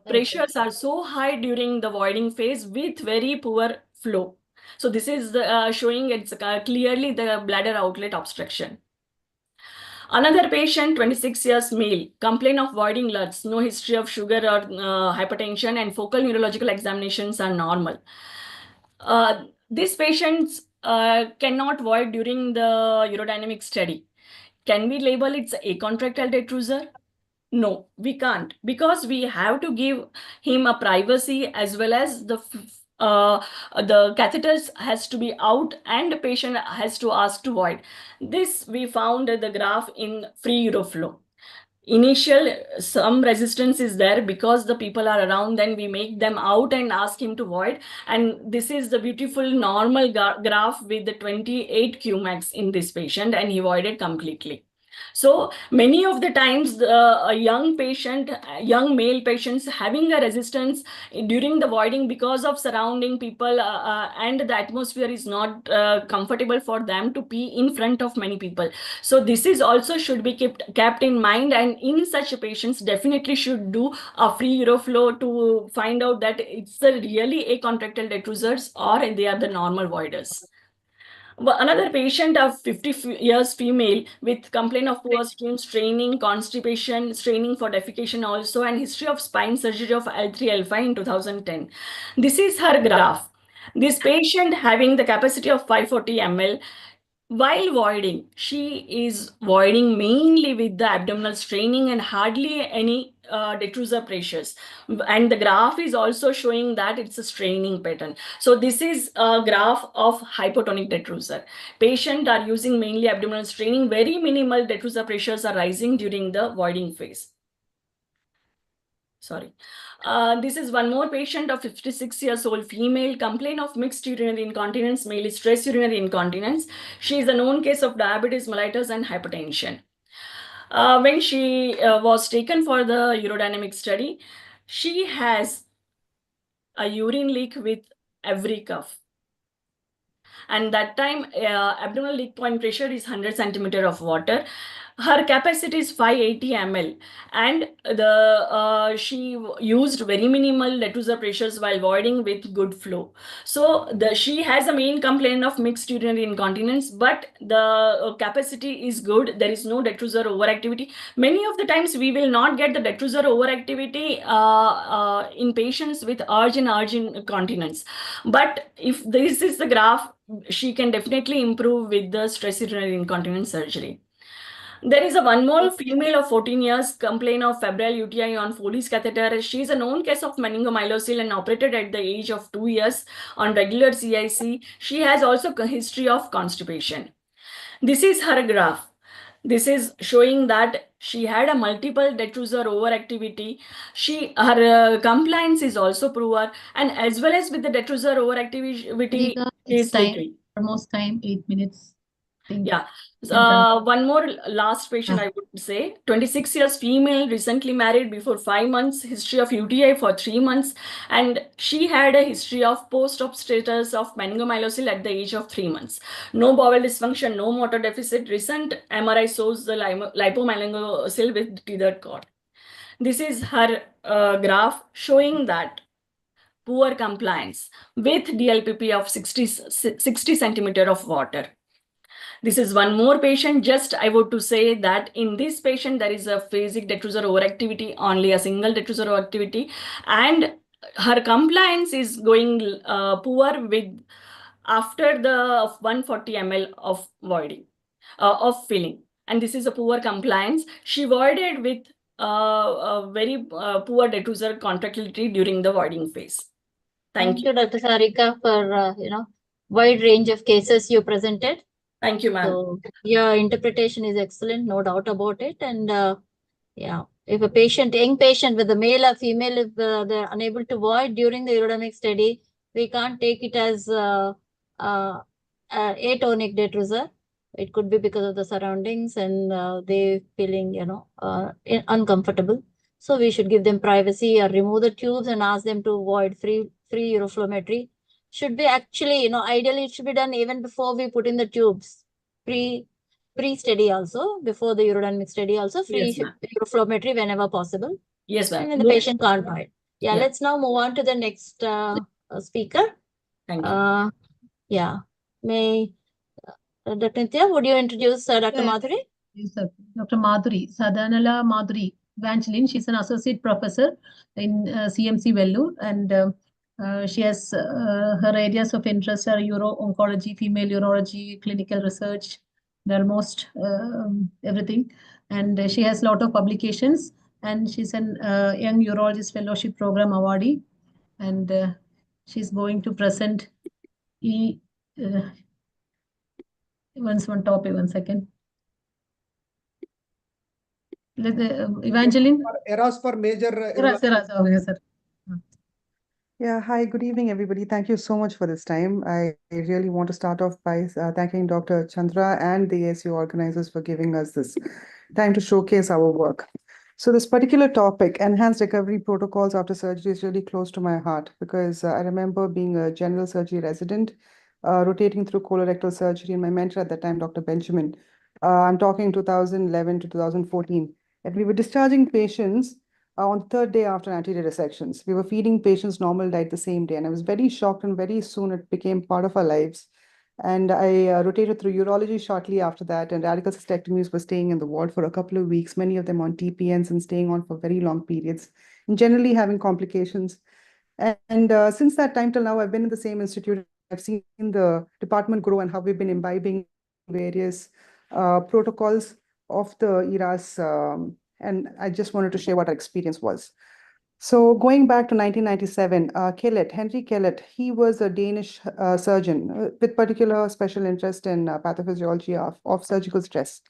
pressures are so high during the voiding phase with very poor flow. So this is showing it's clearly the bladder outlet obstruction. Another patient, 26 years male, complaint of voiding LUTs, no history of sugar or hypertension, and focal neurological examinations are normal. These patients cannot void during the urodynamic study. Can we label it acontractile detrusor? No, we can't, because we have to give him a privacy as well as the catheters has to be out and the patient has to ask to void. This we found the graph in free uroflow. Initial some resistance is there because the people are around, then we make them out and ask him to void. And this is the beautiful normal graph with the 28 Qmax in this patient, and he voided completely. So many of the times a young male patients having a resistance during the voiding because of surrounding people and the atmosphere is not comfortable for them to pee in front of many people. So this is also should be kept in mind, and in such patients definitely should do a free uroflow to find out that it's really acontractile detrusors or they are the normal voiders. Another patient of 50 years female with complaint of poor stream straining, constipation, straining for defecation also, and history of spine surgery of L3, L5 in 2010. This is her graph. This patient having the capacity of 540 ml. While voiding, she is voiding mainly with the abdominal straining and hardly any detrusor pressures. And the graph is also showing that it's a straining pattern. So this is a graph of hypotonic detrusor. Patients are using mainly abdominal straining. Very minimal detrusor pressures are rising during the voiding phase. Sorry. This is one more patient of 56 years old female, complaint of mixed urinary incontinence, mainly stress urinary incontinence. She is a known case of diabetes mellitus and hypertension. When she was taken for the urodynamic study, she has a urine leak with every cuff. And that time abdominal leak point pressure is 100 centimeter of water. her capacity is 580 ml, and she used very minimal detrusor pressures while voiding with good flow. So she has a main complaint of mixed urinary incontinence, but the capacity is good. There is no detrusor overactivity. Many of the times we will not get the detrusor overactivity in patients with urge and urge incontinence. But if this is the graph, she can definitely improve with the stress urinary incontinence surgery. There is one more female of 14 years complaint of febrile UTI on Foley's catheter. She is a known case of meningomyelocele and operated at the age of 2 years on regular CIC. She has also a history of constipation. This is her graph. This is showing that she had a multiple detrusor overactivity. Her compliance is also poor, and as well as with the detrusor overactivity, she is leaking. Almost time, 8 minutes. Yeah. One more last patient, I would say. 26 years female, recently married before 5 months, history of UTI for 3 months. And she had a history of post-op status of meningomyelocele at the age of 3 months. No bowel dysfunction, no motor deficit. Recent MRI shows the lipomeningocele with tethered cord. This is her graph showing that poor compliance with DLPP of 60 centimeter of water. This is one more patient. Just I would to say that in this patient, there is a phasic detrusor overactivity, only a single detrusor overactivity, and her compliance is going poor with after the 140 ml of voiding, of filling. And this is a poor compliance. She voided with a very poor detrusor contractility during the voiding phase. Thank you, Dr. Sarika, for wide range of cases you presented. Thank you, ma'am. So your interpretation is excellent, no doubt about it. And yeah, if a patient, young patient, whether male or female, if they're unable to void during the urodynamic study, we can't take it as atonic detrusor. It could be because of the surroundings and they feeling, uncomfortable. So we should give them privacy or remove the tubes and ask them to void free uroflowmetry. Should be actually, ideally it should be done even before we put in the tubes. Pre-study also, before the urodynamic study also, free uroflowmetry whenever possible. Yes, ma'am. And the patient can't void. Yeah, let's now move on to the next speaker. Thank you. Yeah. May Dr. Nitya, would you introduce Dr. Madhuri? Yes, sir. Dr. Madhuri, Sadhanala Madhuri Evangeline. She's an associate professor in CMC Vellore, and she has her areas of interest are uro-oncology, female urology, clinical research, almost everything. And she has a lot of publications, and she's an Young Urologist Fellowship Program awardee, and she's going to present one topic, 1 second. Evangeline? Eras for major. Eras, okay, sir. Yeah, hi, good evening, everybody. Thank you so much for this time. I really want to start off by thanking Dr. Chandra and the ASU organizers for giving us this time to showcase our work. So this particular topic, enhanced recovery protocols after surgery, is really close to my heart because I remember being a general surgery resident, rotating through colorectal surgery, and my mentor at that time, Dr. Benjamin. I'm talking 2011 to 2014. And we were discharging patients on the third day after anterior dissections. We were feeding patients normal diet the same day, and I was very shocked, and very soon it became part of our lives. And I rotated through urology shortly after that, and radical cystectomies were staying in the ward for a couple of weeks, many of them on TPNs and staying on for very long periods, and generally having complications. And since that time till now, I've been in the same institute. I've seen the department grow and how we've been imbibing various protocols of the ERAS, and I just wanted to share what our experience was. So going back to 1997, Henry Kellett, he was a Danish surgeon with particular special interest in pathophysiology of surgical stress.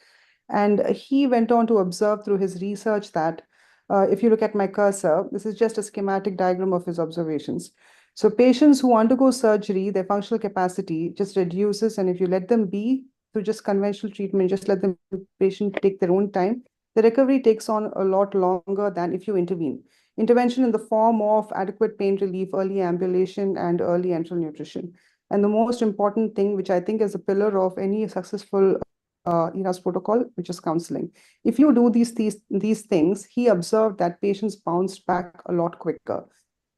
And he went on to observe through his research that if you look at my cursor, this is just a schematic diagram of his observations. So patients who undergo surgery, their functional capacity just reduces. And if you let them be through just conventional treatment, just let the patient take their own time, the recovery takes on a lot longer than if you intervene. Intervention in the form of adequate pain relief, early ambulation, and early enteral nutrition. And the most important thing, which I think is a pillar of any successful ERAS protocol, which is counseling. If you do these things, he observed that patients bounced back a lot quicker.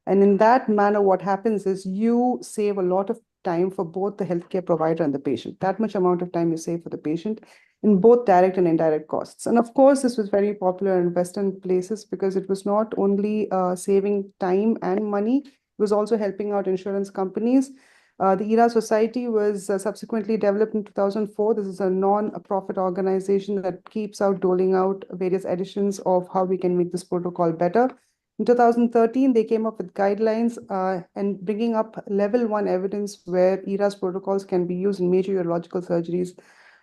And in that manner, what happens is you save a lot of time for both the healthcare provider and the patient. That much amount of time you save for the patient in both direct and indirect costs. And of course, this was very popular in Western places because it was not only saving time and money, it was also helping out insurance companies. The ERA Society was subsequently developed in 2004. This is a non-profit organization that keeps out doling out various editions of how we can make this protocol better. In 2013, they came up with guidelines and bringing up level 1 evidence where ERAS protocols can be used in major urological surgeries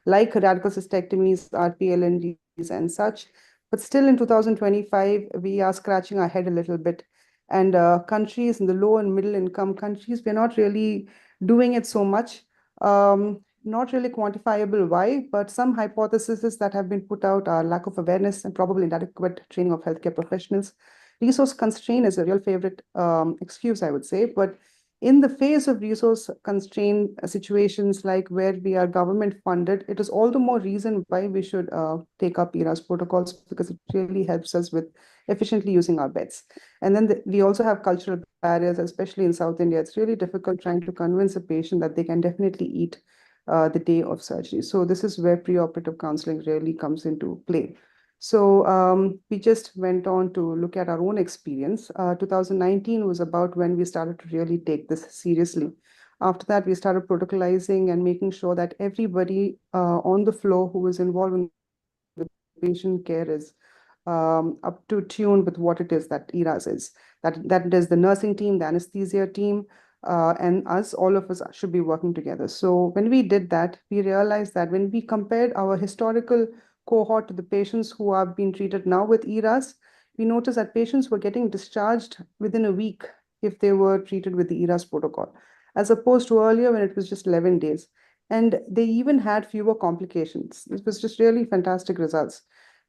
like radical cystectomies, RPLNGs, and such. But still in 2025, we are scratching our head a little bit. And countries in the low and middle income countries, we're not really doing it so much. Not really quantifiable why, but some hypotheses that have been put out are lack of awareness and probably inadequate training of healthcare professionals. Resource constraint is a real favorite excuse, I would say, but in the face of resource constraint situations like where we are government funded, it is all the more reason why we should take up ERAS protocols, because it really helps us with efficiently using our beds. And then we also have cultural barriers, especially in South India. It's really difficult trying to convince a patient that they can definitely eat the day of surgery. So this is where preoperative counseling really comes into play. So we just went on to look at our own experience. 2019 was about when we started to really take this seriously. After that, we started protocolizing and making sure that everybody on the floor who is involved in the patient care is up to tune with what it is that ERAS is. That is the nursing team, the anesthesia team, and us, all of us should be working together. So when we did that, we realized that when we compared our historical cohort to the patients who are being treated now with ERAS, we noticed that patients were getting discharged within a week if they were treated with the ERAS protocol, as opposed to earlier when it was just 11 days. And they even had fewer complications. This was just really fantastic results.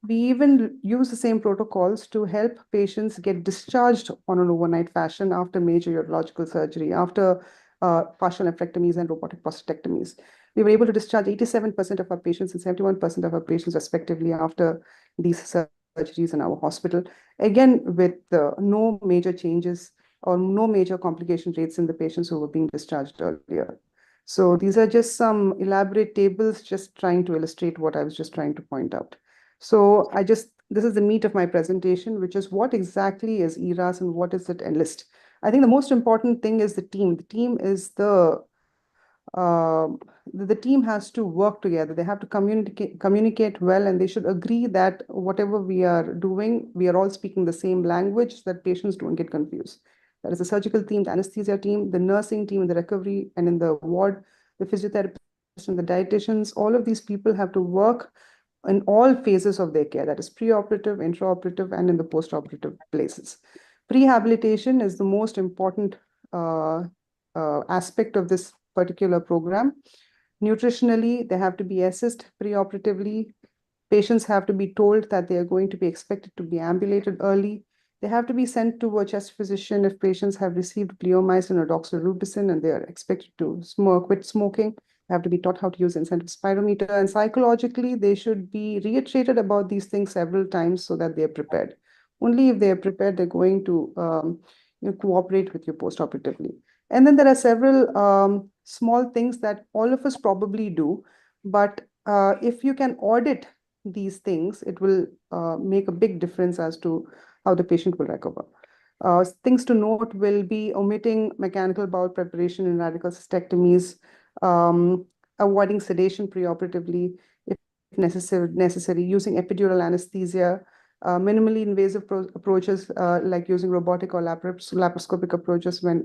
We even use the same protocols to help patients get discharged on an overnight fashion after major urological surgery, after partial nephrectomies and robotic prostatectomies. We were able to discharge 87% of our patients and 71% of our patients respectively after these surgeries in our hospital, again with no major changes or no major complication rates in the patients who were being discharged earlier. So these are just some elaborate tables just trying to illustrate what I was just trying to point out. So this is the meat of my presentation, which is what exactly is ERAS and what does it enlist? I think the most important thing is the team. The team is the team has to work together. They have to communicate well, and they should agree that whatever we are doing, we are all speaking the same language so that patients don't get confused. That is the surgical team, the anesthesia team, the nursing team in the recovery and in the ward, the physiotherapists and the dietitians. All of these people have to work in all phases of their care, that is preoperative, intraoperative, and in the postoperative places. Prehabilitation is the most important aspect of this particular program. Nutritionally, they have to be assessed preoperatively. Patients have to be told that they are going to be expected to be ambulated early. They have to be sent to a chest physician if patients have received bleomycin or doxorubicin and they are expected to quit smoking. They have to be taught how to use incentive spirometer, and psychologically, they should be reiterated about these things several times so that they are prepared. Only if they are prepared, they're going to cooperate with you postoperatively. And then there are several small things that all of us probably do, but if you can audit these things, it will make a big difference as to how the patient will recover. Things to note will be omitting mechanical bowel preparation in radical cystectomies, avoiding sedation preoperatively if necessary, using epidural anesthesia, minimally invasive approaches like using robotic or laparoscopic approaches when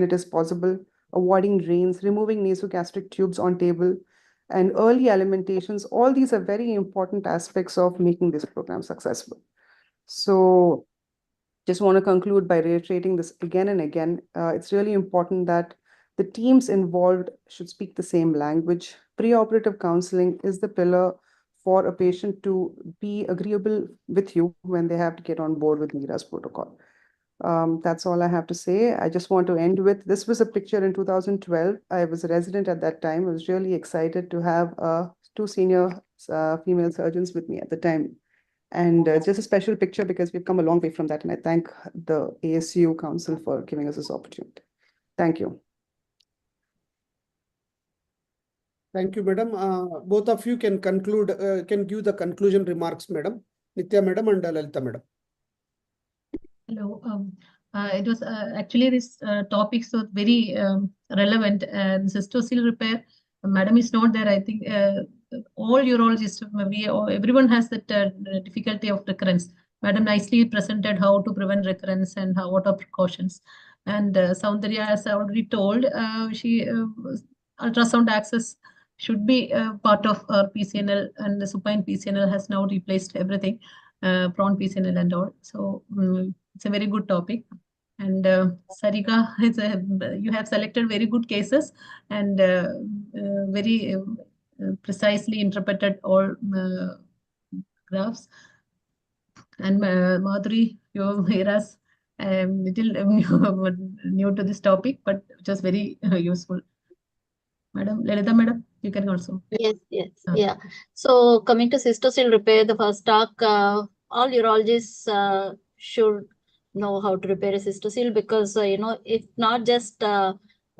it is possible, avoiding drains, removing nasogastric tubes on table, and early alimentations. All these are very important aspects of making this program successful. So just want to conclude by reiterating this again and again. It's really important that the teams involved should speak the same language. Preoperative counseling is the pillar for a patient to be agreeable with you when they have to get on board with ERAS protocol. That's all I have to say. I just want to end with, this was a picture in 2012. I was a resident at that time. I was really excited to have two senior female surgeons with me at the time. And just a special picture because we've come a long way from that. And I thank the ASU Council for giving us this opportunity. Thank you. Thank you, madam. Both of you can conclude, can give the conclusion remarks, madam. Nitya madam and Lalita madam. Hello. It was actually this topic so very relevant. Cystocele repair, madam is not there. I think all urologists, everyone has that difficulty of recurrence. Madam nicely presented how to prevent recurrence and what are precautions. And Soundarya, as I already told, she ultrasound access should be part of our PCNL, and the supine PCNL has now replaced everything, prawn PCNL and all. So it's a very good topic. And Sarika, you have selected very good cases and very precisely interpreted all graphs. And Madhuri, your eras little new to this topic, but just very useful. Madam, Lalita madam, you can also. Yes, yeah. So coming to cystocele repair, the first talk, all urologists should know how to repair a cystocele because, if not just,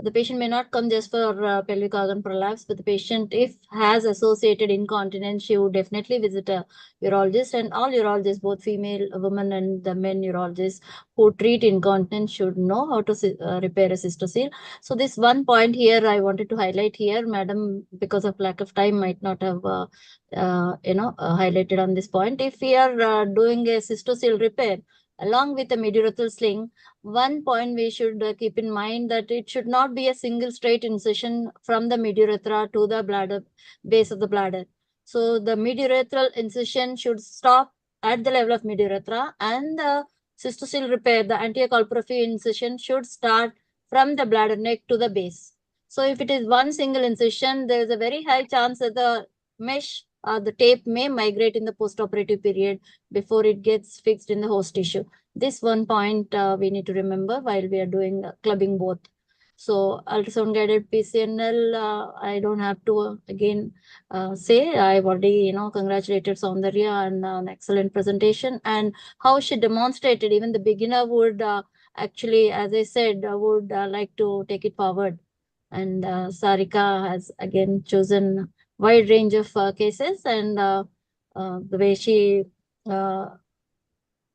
the patient may not come just for pelvic organ prolapse, but the patient, if has associated incontinence, she would definitely visit a urologist, and all urologists, both female women and the men urologists who treat incontinence should know how to repair a cystocele. So this one point here I wanted to highlight here, madam, because of lack of time, might not have, highlighted on this point. If we are doing a cystocele repair along with a midurethral sling, one point we should keep in mind that it should not be a single straight incision from the midurethra to the bladder, base of the bladder. So the midurethral incision should stop at the level of midurethra, and the cystocele repair, the anterior colporrhea incision, should start from the bladder neck to the base. So if it is one single incision, there is a very high chance that the mesh, the tape may migrate in the postoperative period before it gets fixed in the host tissue. This one point we need to remember while we are doing clubbing both. So ultrasound guided PCNL, I don't have to again say, I've already, congratulated Soundarya on an excellent presentation and how she demonstrated. Even the beginner would actually, as I said, would like to take it forward. And Sarika has again chosen wide range of cases, and the way she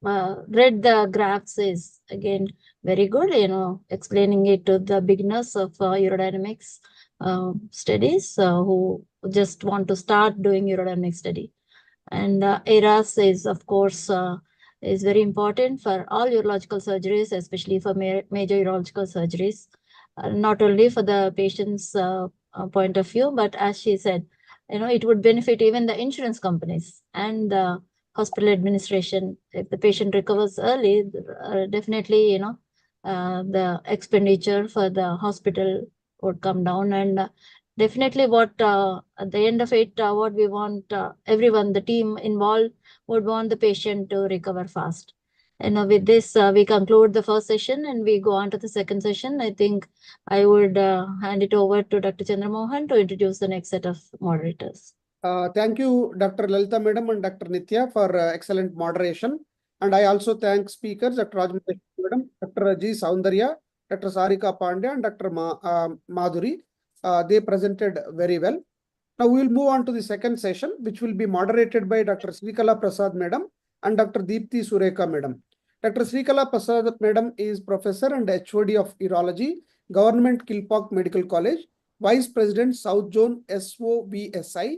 read the graphs is again very good, explaining it to the beginners of urodynamics studies who just want to start doing urodynamic study. And ERAS is, of course, is very important for all urological surgeries, especially for major urological surgeries, not only for the patient's point of view, but as she said, it would benefit even the insurance companies and the hospital administration. If the patient recovers early, definitely, the expenditure for the hospital would come down, and definitely what at the end of it, what we want, everyone, the team involved would want the patient to recover fast. And with this, we conclude the first session and we go on to the second session. I think I would hand it over to Dr. Chandramohan to introduce the next set of moderators. Thank you, Dr. Lalita madam and Dr. Nitya for excellent moderation. And I also thank speakers, Dr. Rajmeshwari madam, Dr. G. Soundarya, Dr. Sarika Pandya, and Dr. Madhuri. They presented very well. Now we will move on to the second session, which will be moderated by Dr. Srikala Prasad madam and Dr. Deepthi Sureka madam. Dr. Srikala Prasad madam is Professor and HOD of Urology, Government Kilpauk Medical College, Vice President, South Zone SOVSI,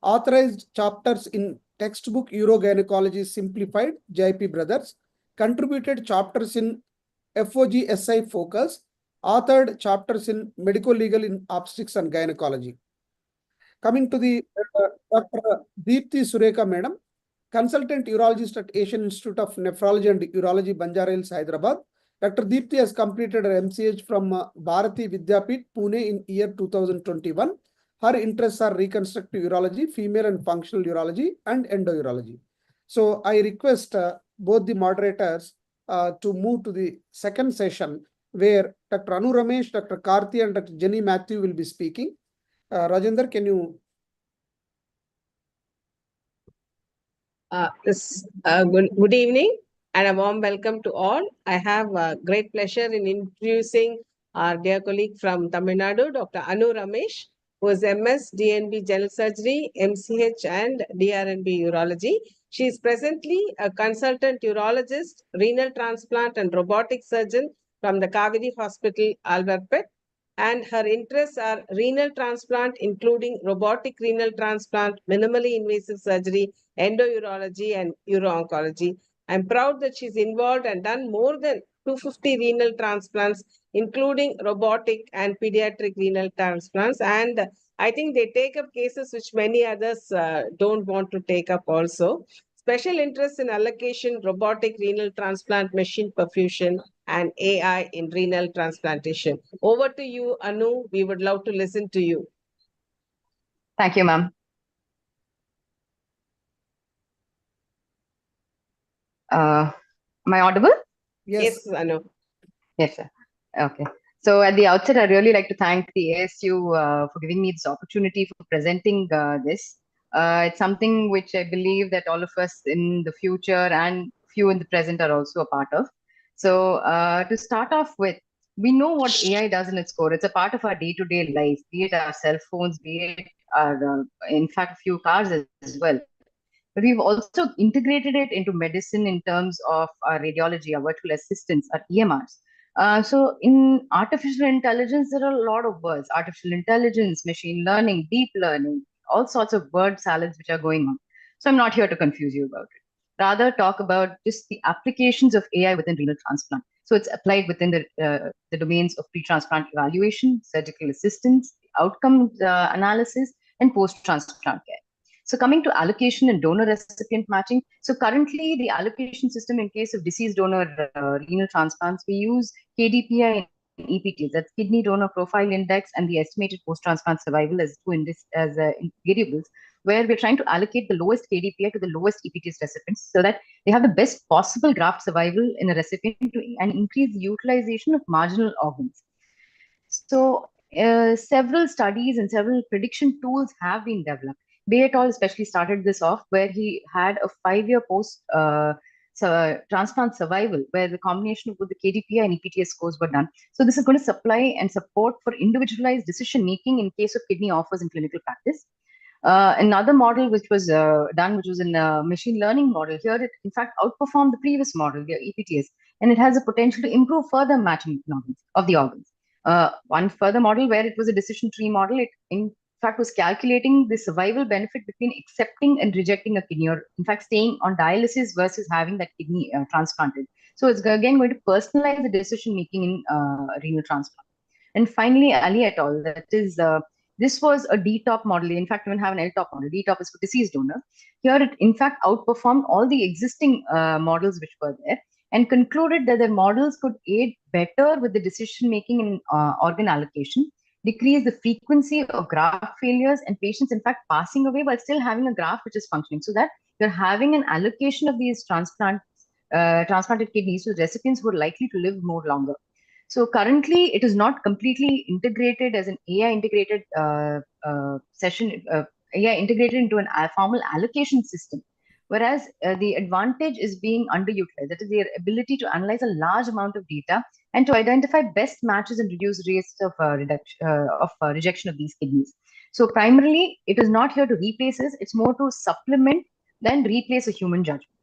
authorized chapters in textbook Urogynecology Simplified, JIP Brothers, contributed chapters in FOGSI Focus, authored chapters in Medical Legal in Obstetrics and Gynecology. Coming to the Dr. Deepthi Sureka madam, consultant urologist at Asian Institute of Nephrology and Urology, Banjara Hills, Hyderabad. Dr. Deepthi has completed her MCH from Bharati Vidyapith, Pune in year 2021. Her interests are reconstructive urology, female and functional urology, and endourology. So I request both the moderators to move to the second session, where Dr. Anu Ramesh, Dr. Karthi, and Dr. Jenny Matthew will be speaking. Rajendra, can you? Good evening and a warm welcome to all. I have a great pleasure in introducing our dear colleague from Tamil Nadu, Dr. Anu Ramesh, who is MS, DNB General Surgery, MCH, and DRNB Urology. She is presently a consultant urologist, renal transplant, and robotic surgeon from the Kaveri Hospital, Alvarpet. And her interests are renal transplant, including robotic renal transplant, minimally invasive surgery, endourology, and uro-oncology. I'm proud that she's involved and done more than 250 renal transplants, including robotic and pediatric renal transplants. And I think they take up cases which many others don't want to take up also. Special interest in allocation, robotic renal transplant, machine perfusion, and AI in renal transplantation. Over to you, Anu. We would love to listen to you. Thank you, ma'am. Am I audible? Yes, Anu. Yes, sir. Okay. So at the outset, I'd really like to thank the ASU for giving me this opportunity for presenting this. It's something which I believe that all of us in the future and few in the present are also a part of. So to start off with, we know what AI does in its core. It's a part of our day-to-day life, be it our cell phones, be it our, in fact, a few cars as well. But we've also integrated it into medicine in terms of our radiology, our virtual assistants, our EMRs. So in artificial intelligence, there are a lot of words: artificial intelligence, machine learning, deep learning, all sorts of word salads which are going on. So I'm not here to confuse you about it. Rather, talk about just the applications of AI within renal transplant. So it's applied within the domains of pre-transplant evaluation, surgical assistance, outcome analysis, and post-transplant care. So coming to allocation and donor recipient matching. So currently the allocation system in case of deceased donor renal transplants, we use KDPI and EPTs, that's kidney donor profile index, and the estimated post-transplant survival as two variables, where we're trying to allocate the lowest KDPI to the lowest EPTs recipients so that they have the best possible graft survival in a recipient and increase the utilization of marginal organs. So several studies and several prediction tools have been developed. Bay et al. Especially started this off where he had a 5-year post transplant survival where the combination of both the KDPI and EPTS scores were done. So this is going to supply and support for individualized decision making in case of kidney offers in clinical practice. Another model which was done, which was in a machine learning model, here it in fact outperformed the previous model, the EPTS, and it has a potential to improve further matching of the organs. One further model where it was a decision tree model, it in fact was calculating the survival benefit between accepting and rejecting a kidney, or in fact staying on dialysis versus having that kidney transplanted. So it's again going to personalize the decision making in renal transplant. And finally, Ali et al. That is, this was a DTOP model. In fact, we even have an LTOP model. DTOP is for deceased donor. Here, it in fact outperformed all the existing models which were there, and concluded that their models could aid better with the decision making in organ allocation, decrease the frequency of graft failures, and patients in fact passing away while still having a graft which is functioning, so that you're having an allocation of these transplanted kidneys to recipients who are likely to live more longer. So currently, it is not completely integrated as an AI integrated AI integrated into an formal allocation system. Whereas the advantage is being underutilized. That is their ability to analyze a large amount of data and to identify best matches and reduce rates of rejection of these kidneys. So primarily, it is not here to replace this. It's more to supplement than replace a human judgment.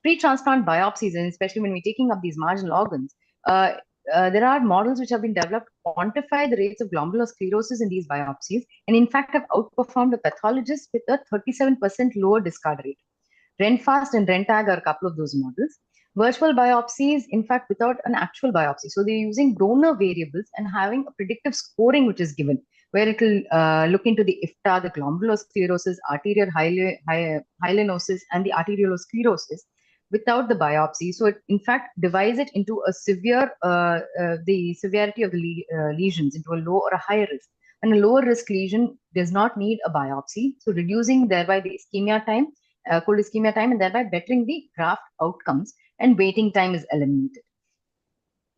Pre-transplant biopsies, and especially when we're taking up these marginal organs, there are models which have been developed to quantify the rates of glomerular sclerosis in these biopsies, and in fact have outperformed the pathologists with a 37% lower discard rate. RenFast and RenTag are a couple of those models. Virtual biopsies, in fact, without an actual biopsy. So they're using donor variables and having a predictive scoring which is given, where it will look into the IFTA, the glomerular sclerosis, arterial hyalinosis, and the arteriolosclerosis without the biopsy. So it in fact divides it into a severe, the severity of the lesions into a low or a high risk. And a lower risk lesion does not need a biopsy. So reducing thereby the ischemia time cold ischemia time, and thereby bettering the graft outcomes, and waiting time is eliminated.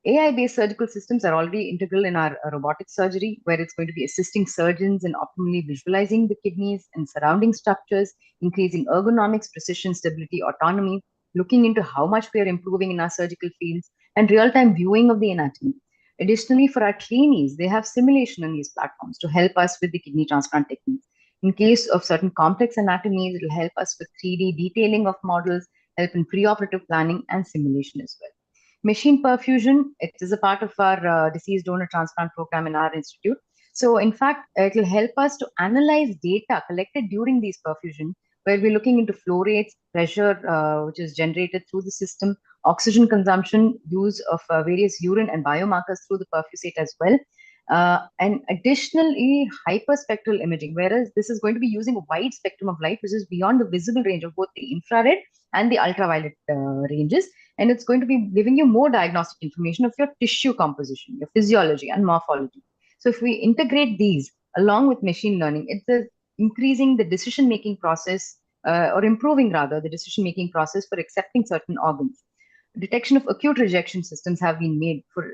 AI-based surgical systems are already integral in our robotic surgery, where it's going to be assisting surgeons in optimally visualizing the kidneys and surrounding structures, increasing ergonomics, precision, stability, autonomy, looking into how much we are improving in our surgical fields, and real-time viewing of the anatomy. Additionally, for our trainees, they have simulation on these platforms to help us with the kidney transplant techniques. In case of certain complex anatomies, it will help us with 3D detailing of models, help in preoperative planning and simulation as well. Machine perfusion, it is a part of our deceased donor transplant program in our institute. So in fact, it will help us to analyze data collected during these perfusion, where we're looking into flow rates, pressure, which is generated through the system, oxygen consumption, use of various urine and biomarkers through the perfusate as well. And additionally, hyperspectral imaging, whereas this is going to be using a wide spectrum of light, which is beyond the visible range of both the infrared and the ultraviolet ranges. And it's going to be giving you more diagnostic information of your tissue composition, your physiology and morphology. So if we integrate these along with machine learning, it's increasing the decision-making process, or improving rather the decision-making process for accepting certain organs. Detection of acute rejection systems have been made for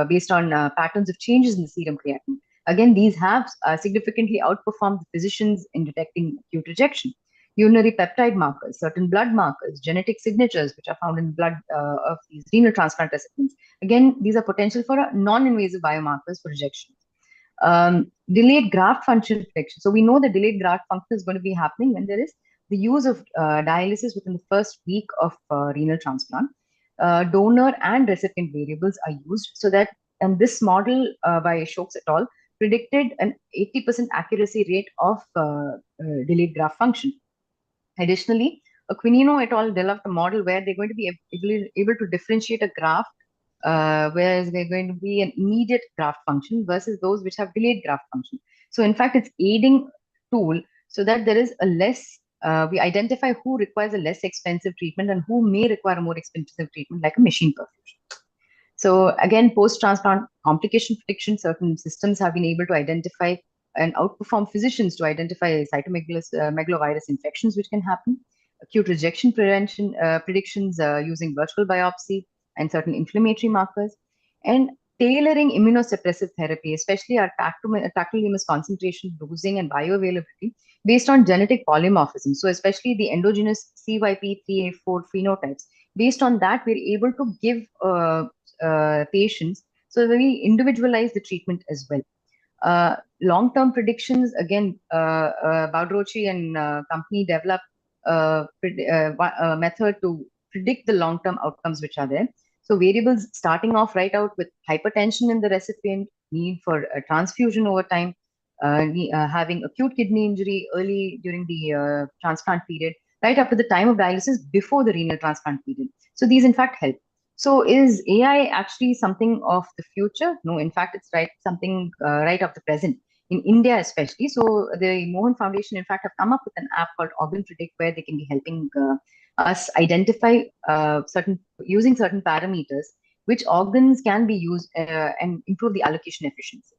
based on patterns of changes in the serum creatinine. Again, these have significantly outperformed the physicians in detecting acute rejection. Urinary peptide markers, certain blood markers, genetic signatures which are found in blood of these renal transplant recipients. Again, these are potential for non-invasive biomarkers for rejection. Delayed graft function prediction. So we know that delayed graft function is going to be happening when there is the use of dialysis within the first week of renal transplant. Donor and recipient variables are used so that, and this model by Shokes et al. Predicted an 80% accuracy rate of delayed graft function. Additionally, Quinino et al. Developed a model where they're going to be able to differentiate a graft, whereas they're going to be an immediate graft function versus those which have delayed graft function. So in fact, it's aiding tool so that there is a less, we identify who requires a less expensive treatment and who may require a more expensive treatment like a machine perfusion. So again, post-transplant complication prediction, certain systems have been able to identify and outperform physicians to identify cytomegalovirus infections which can happen, acute rejection prevention predictions using virtual biopsy and certain inflammatory markers, and tailoring immunosuppressive therapy, especially our tacrolimus concentration, dosing, and bioavailability based on genetic polymorphism. So especially the endogenous CYP3A4 phenotypes. Based on that, we're able to give patients, so we individualize the treatment as well. Long-term predictions, again, Baudrochi and company developed a method to predict the long-term outcomes which are there. So variables starting off right out with hypertension in the recipient, need for a transfusion over time, having acute kidney injury early during the transplant period, right after the time of dialysis before the renal transplant period. So these in fact help. So is AI actually something of the future? No, in fact, it's something right of the present. In India especially, so the Mohan Foundation in fact have come up with an app called Organ Predict where they can be helping us identify using certain parameters which organs can be used and improve the allocation efficiency.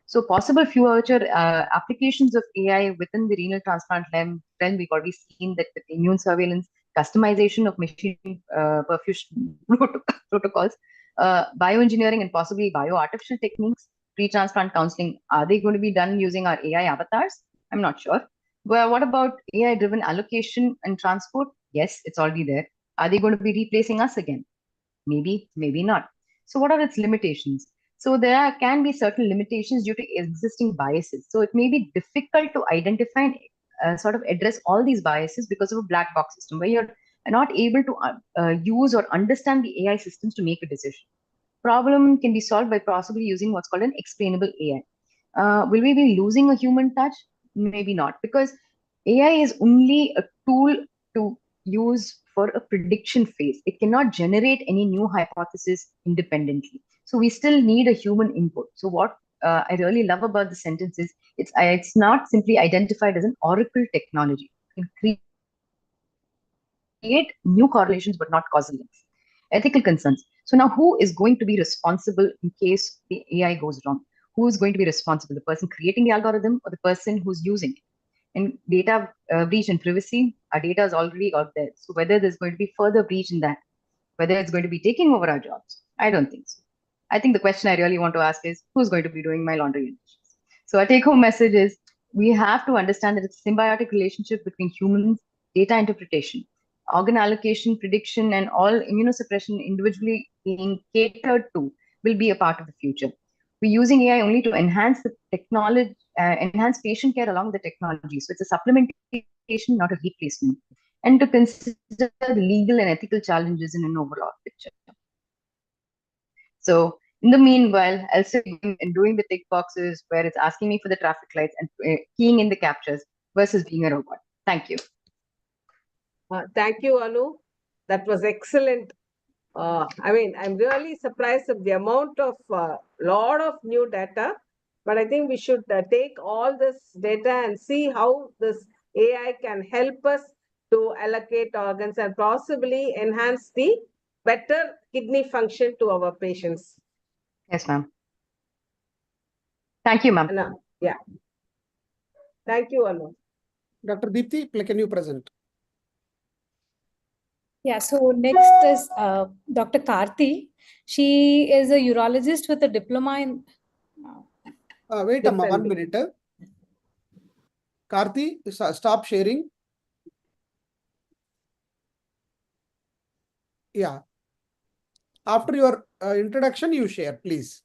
So possible future applications of AI within the renal transplant realm, we've already seen that with immune surveillance, customization of machine perfusion protocols, bioengineering and possibly bioartificial techniques, pre-transplant counseling, are they going to be done using our AI avatars? I'm not sure. Well, what about AI-driven allocation and transport? Yes, it's already there. Are they going to be replacing us again? Maybe, maybe not. So what are its limitations? So there can be certain limitations due to existing biases. So it may be difficult to identify and sort of address all these biases because of a black box system where you're not able to use or understand the AI systems to make a decision. Problem can be solved by possibly using what's called an explainable AI. Will we be losing a human touch? Maybe not, because AI is only a tool to use for a prediction phase. It cannot generate any new hypothesis independently. So we still need a human input. So what I really love about the sentence is it's not simply identified as an oracle technology. It can create new correlations but not causal links. Ethical concerns. So now who is going to be responsible in case the AI goes wrong? Who is going to be responsible? The person creating the algorithm or the person who's using it? in data breach and privacy, our data is already out there. So whether there's going to be further breach in that, whether it's going to be taking over our jobs, I don't think so. I think the question I really want to ask is, who's going to be doing my laundry and dishes? So our take-home message is, we have to understand that it's a symbiotic relationship between humans, data interpretation, organ allocation, prediction, and all immunosuppression individually being catered to will be a part of the future. We're using AI only to enhance the technology, enhance patient care along the technology. So it's a supplementation, not a replacement. And to consider the legal and ethical challenges in an overall picture. So in the meanwhile, I'll still be doing the tick boxes where it's asking me for the traffic lights and keying in the captures versus being a robot. Thank you. Thank you, Anu. That was excellent. I mean, I'm really surprised at the amount of lot of new data, but I think we should take all this data and see how this AI can help us to allocate organs and possibly enhance the better kidney function to our patients. Yes, ma'am. Thank you, ma'am. Yeah. Thank you, Anu. Dr. Deepthi, can you present? Yeah, so next is Dr. Karthi. She is a urologist with a diploma in... Wait, Amma, 1 minute. Karthi, stop sharing. Yeah. After your introduction, you share, please.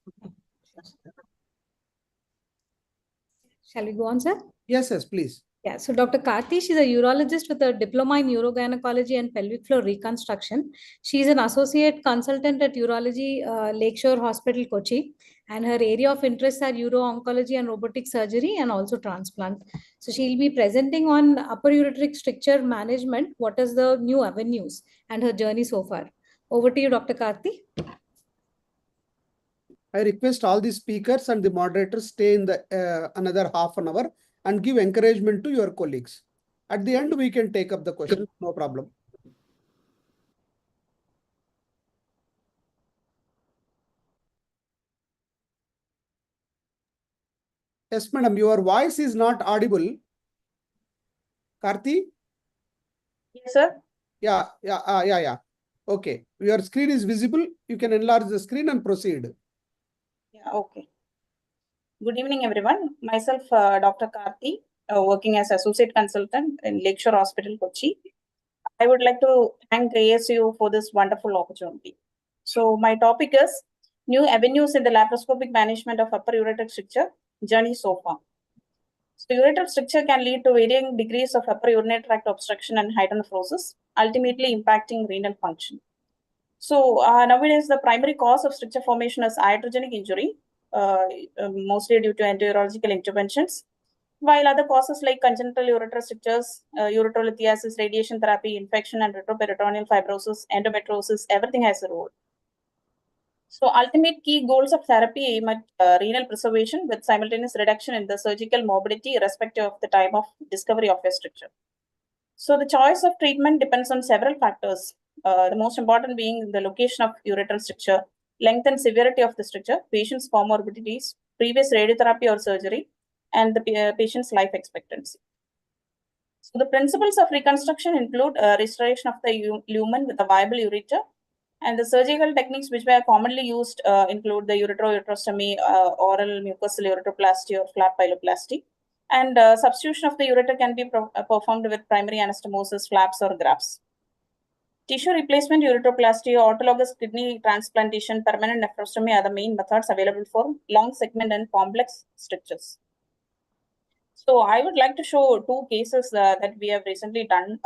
Shall we go on, sir? Yes, yes, please. Yeah, so Dr. Karthi, she's a urologist with a diploma in urogynecology and pelvic floor reconstruction. She's an associate consultant at Urology Lakeshore Hospital, Kochi, and her area of interest are uro-oncology and robotic surgery and also transplant. So she'll be presenting on upper ureteric stricture management, what is the new avenues and her journey so far. Over to you, Dr. Karthi. I request all the speakers and the moderators stay in the another half an hour and give encouragement to your colleagues. At the end, we can take up the question, no problem. Yes, madam, your voice is not audible. Karthi? Yes, sir. Yeah. Okay, your screen is visible. You can enlarge the screen and proceed. Yeah, okay. Good evening, everyone. Myself, Dr. Karthi, working as Associate Consultant in Lakeshore Hospital, Kochi. I would like to thank ASU for this wonderful opportunity. So my topic is new avenues in the laparoscopic management of upper ureteric stricture, journey so far. So ureteric stricture can lead to varying degrees of upper urinary tract obstruction and hydronephrosis, ultimately impacting renal function. So nowadays, the primary cause of stricture formation is iatrogenic injury, mostly due to endourological interventions, while other causes like congenital ureteric strictures, ureterolithiasis, radiation therapy, infection, and retroperitoneal fibrosis, endometriosis, everything has a role. So ultimate key goals of therapy aim at renal preservation with simultaneous reduction in the surgical morbidity irrespective of the time of discovery of a stricture. So the choice of treatment depends on several factors. The most important being the location of ureteral stricture, length and severity of the stricture, patient's comorbidities, previous radiotherapy or surgery, and the patient's life expectancy. So the principles of reconstruction include restoration of the lumen with a viable ureter, and the surgical techniques which were commonly used include the ureterostomy, oral mucosal uretroplasty or flap pyeloplasty. And substitution of the ureter can be performed with primary anastomosis, flaps, or grafts. Tissue replacement, uretroplasty, autologous kidney transplantation, permanent nephrostomy are the main methods available for long segment and complex strictures. So I would like to show two cases that we have recently done,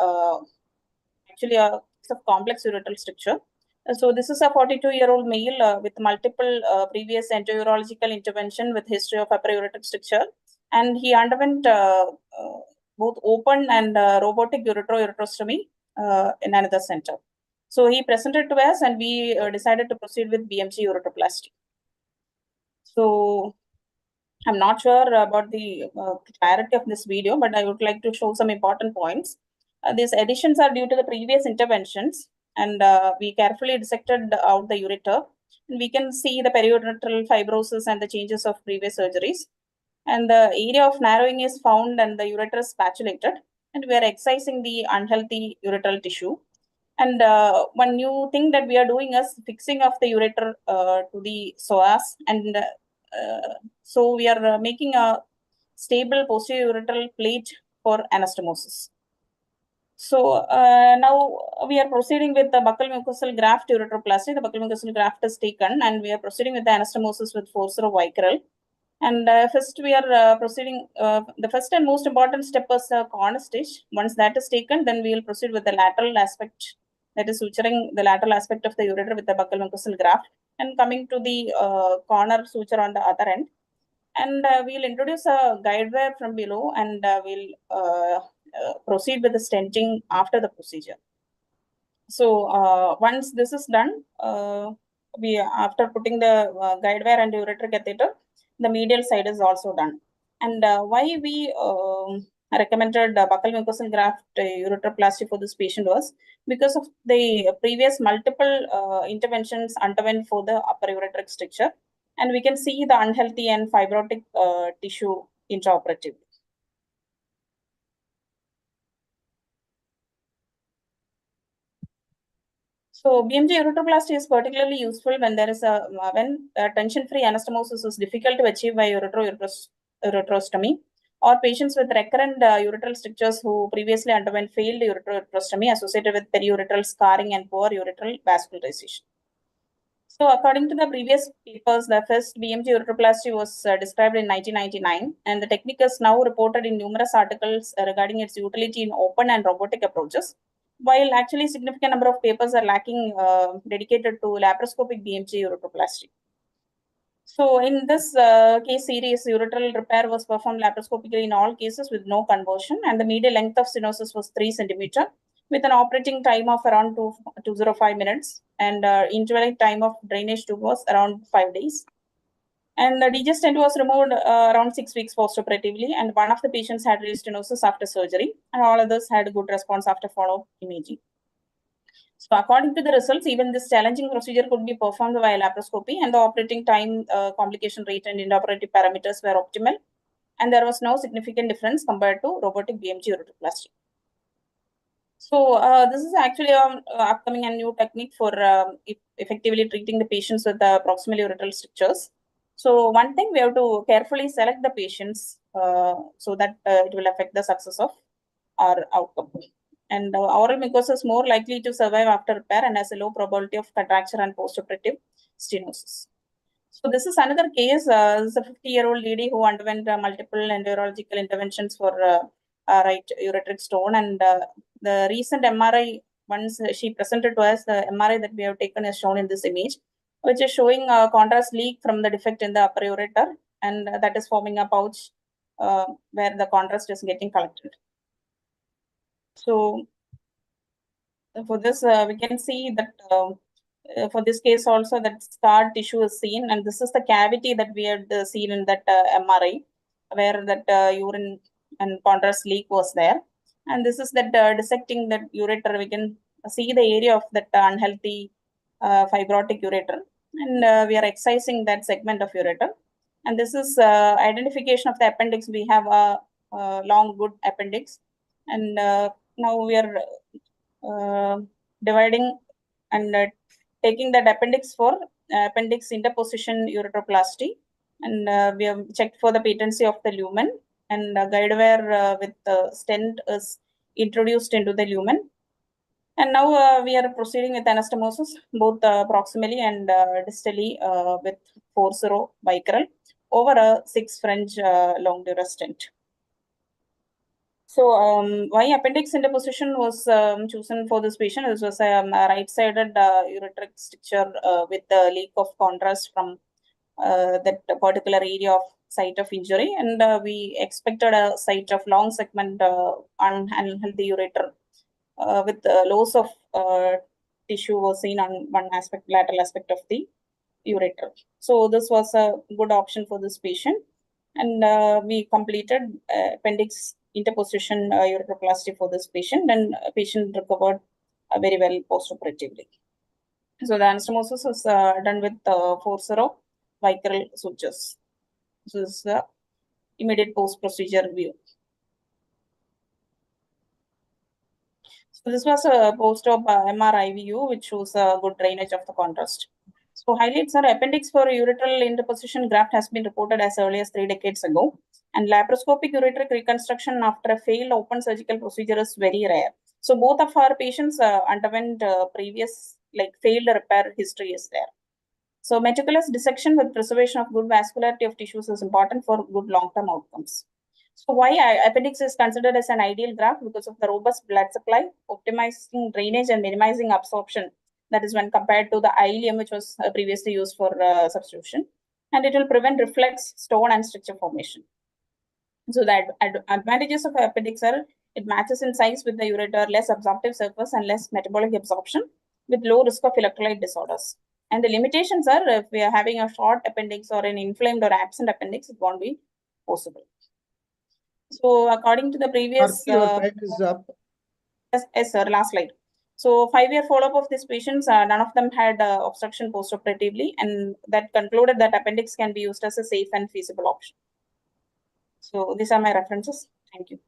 actually a case of complex ureteral stricture. So this is a 42-year-old male with multiple previous endourological intervention with history of upper ureteric stricture. And he underwent both open and robotic ureterostomy in another center. So he presented to us and we decided to proceed with BMC uretroplasty. So I'm not sure about the clarity of this video, but I would like to show some important points. These additions are due to the previous interventions, and we carefully dissected out the ureter. And we can see the periureteral fibrosis and the changes of previous surgeries. And the area of narrowing is found and the ureter is spatulated, and we are excising the unhealthy ureteral tissue. And one new thing that we are doing is fixing of the ureter to the psoas, and so we are making a stable posterior ureteral plate for anastomosis. So now we are proceeding with the buccal mucosal graft ureteroplasty. The buccal mucosal graft is taken, and we are proceeding with the anastomosis with Forsero Vicryl. And first we are proceeding, the first and most important step is the corner stitch. Once that is taken, then we will proceed with the lateral aspect, that is suturing the lateral aspect of the ureter with the buccal mucosal graft, and coming to the corner suture on the other end. And we'll introduce a guide wire from below, and we'll proceed with the stenting after the procedure. So once this is done, we after putting the guide wire and ureter catheter, the medial side is also done. And why we recommended buccal mucosal graft ureteroplasty for this patient was because of the previous multiple interventions underwent for the upper ureteric stricture, and we can see the unhealthy and fibrotic tissue intraoperatively. So BMJ ureteroplasty is particularly useful when there is a tension-free anastomosis is difficult to achieve by ureterostomy, or patients with recurrent ureteral strictures who previously underwent failed ureterostomy associated with periureteral scarring and poor ureteral vascularization. So according to the previous papers, the first BMJ ureteroplasty was described in 1999, and the technique is now reported in numerous articles regarding its utility in open and robotic approaches, while actually significant number of papers are lacking dedicated to laparoscopic BMJ ureteroplasty. So in this case series, ureteral repair was performed laparoscopically in all cases with no conversion, and the medial length of stenosis was 3 centimeter with an operating time of around 205 minutes, and interval time of drainage tube was around 5 days. And the DJ stent was removed around 6 weeks postoperatively, and one of the patients had restenosis after surgery, and all others had good response after follow-up imaging. So according to the results, even this challenging procedure could be performed via laparoscopy, and the operating time, complication rate, and intraoperative parameters were optimal, and there was no significant difference compared to robotic BMJ ureteroplasty. So this is actually an upcoming and new technique for effectively treating the patients with the proximal ureteral strictures. So one thing, we have to carefully select the patients so that it will affect the success of our outcome. And oral mucosa is more likely to survive after repair and has a low probability of contracture and postoperative stenosis. So this is another case. This is a 50-year-old lady who underwent multiple urological interventions for right ureteric stone, and the recent MRI, once she presented to us, the MRI that we have taken is shown in this image, which is showing a contrast leak from the defect in the upper ureter, and that is forming a pouch where the contrast is getting collected. So for this, we can see that for this case also that scar tissue is seen, and this is the cavity that we had seen in that MRI, where that urine and contrast leak was there. And this is that dissecting that ureter, we can see the area of that unhealthy fibrotic ureter, and we are excising that segment of ureter. And this is identification of the appendix. We have a long good appendix, and now we are dividing and taking that appendix for appendix interposition ureteroplasty, and we have checked for the patency of the lumen, and guide wire with stent is introduced into the lumen. And now we are proceeding with anastomosis, both proximally and distally with Forsero Vicryl over a 6 French long dura stent. So why appendix interposition was chosen for this patient? This was a right-sided ureteric stricture with the leak of contrast from that particular area of site of injury, and we expected a site of long segment unhealthy ureter with loss of tissue was seen on one aspect, lateral aspect of the ureter. So this was a good option for this patient, and we completed appendix interposition ureteroplasty for this patient, and patient recovered very well postoperatively. So the anastomosis was done with Forsero Vicryl sutures. This is the immediate post-procedure view. So this was a post-op MRI view, which shows a good drainage of the contrast. So highlights are appendix for ureteral interposition graft has been reported as early as 3 decades ago. And laparoscopic ureteric reconstruction after a failed open surgical procedure is very rare. So both of our patients underwent previous failed repair history is there. So meticulous dissection with preservation of good vascularity of tissues is important for good long-term outcomes. So why appendix is considered as an ideal graft? Because of the robust blood supply, optimizing drainage and minimizing absorption. That is when compared to the ileum, which was previously used for substitution. And it will prevent reflex, stone, and stricture formation. So the advantages of appendix are it matches in size with the ureter, less absorptive surface, and less metabolic absorption with low risk of electrolyte disorders. And the limitations are if we are having a short appendix or an inflamed or absent appendix, it won't be possible. So according to the previous... your time is up. Yes, sir, last slide. So 5-year follow-up of these patients, none of them had obstruction post-operatively, and that concluded that appendix can be used as a safe and feasible option. So these are my references. Thank you.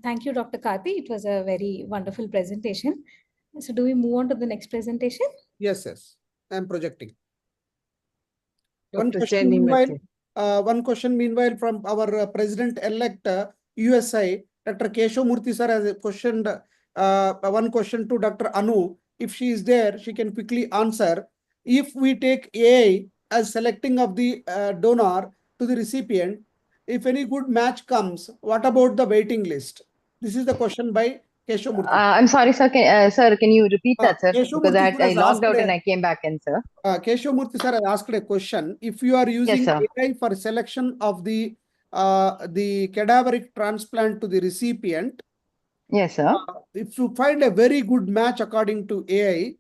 Thank you, Dr. Karthi. It was a very wonderful presentation. So do we move on to the next presentation? Yes, yes. I'm projecting. One question meanwhile from our President-elect USI, Dr. Keshav Murthy sir has questioned one question to Dr. Anu. If she is there, she can quickly answer. If we take AI as selecting of the donor to the recipient, if any good match comes, what about the waiting list? This is the question by Keshav Murthy. I'm sorry, sir. Can you repeat that, sir? Keshav Because Murthy I logged out and I came back in, sir. Keshav Murthy sir has asked a question. If you are using AI for selection of the cadaveric transplant to the recipient, yes, sir. If you find a very good match according to AI,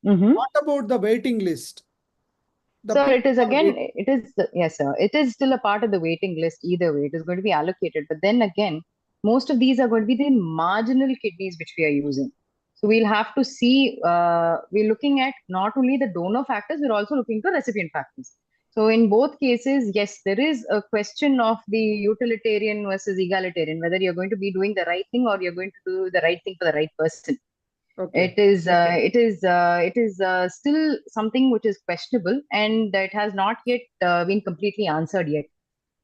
what about the waiting list? Sir, it is again, yes, sir. It is still a part of the waiting list either way. It is going to be allocated. But then again, most of these are going to be the marginal kidneys which we are using. So we'll have to see, we're looking at not only the donor factors, we're also looking to recipient factors. So in both cases, yes, there is a question of the utilitarian versus egalitarian, whether you're going to be doing the right thing or you're going to do the right thing for the right person. Okay. It is still something which is questionable, and it has not yet been completely answered yet.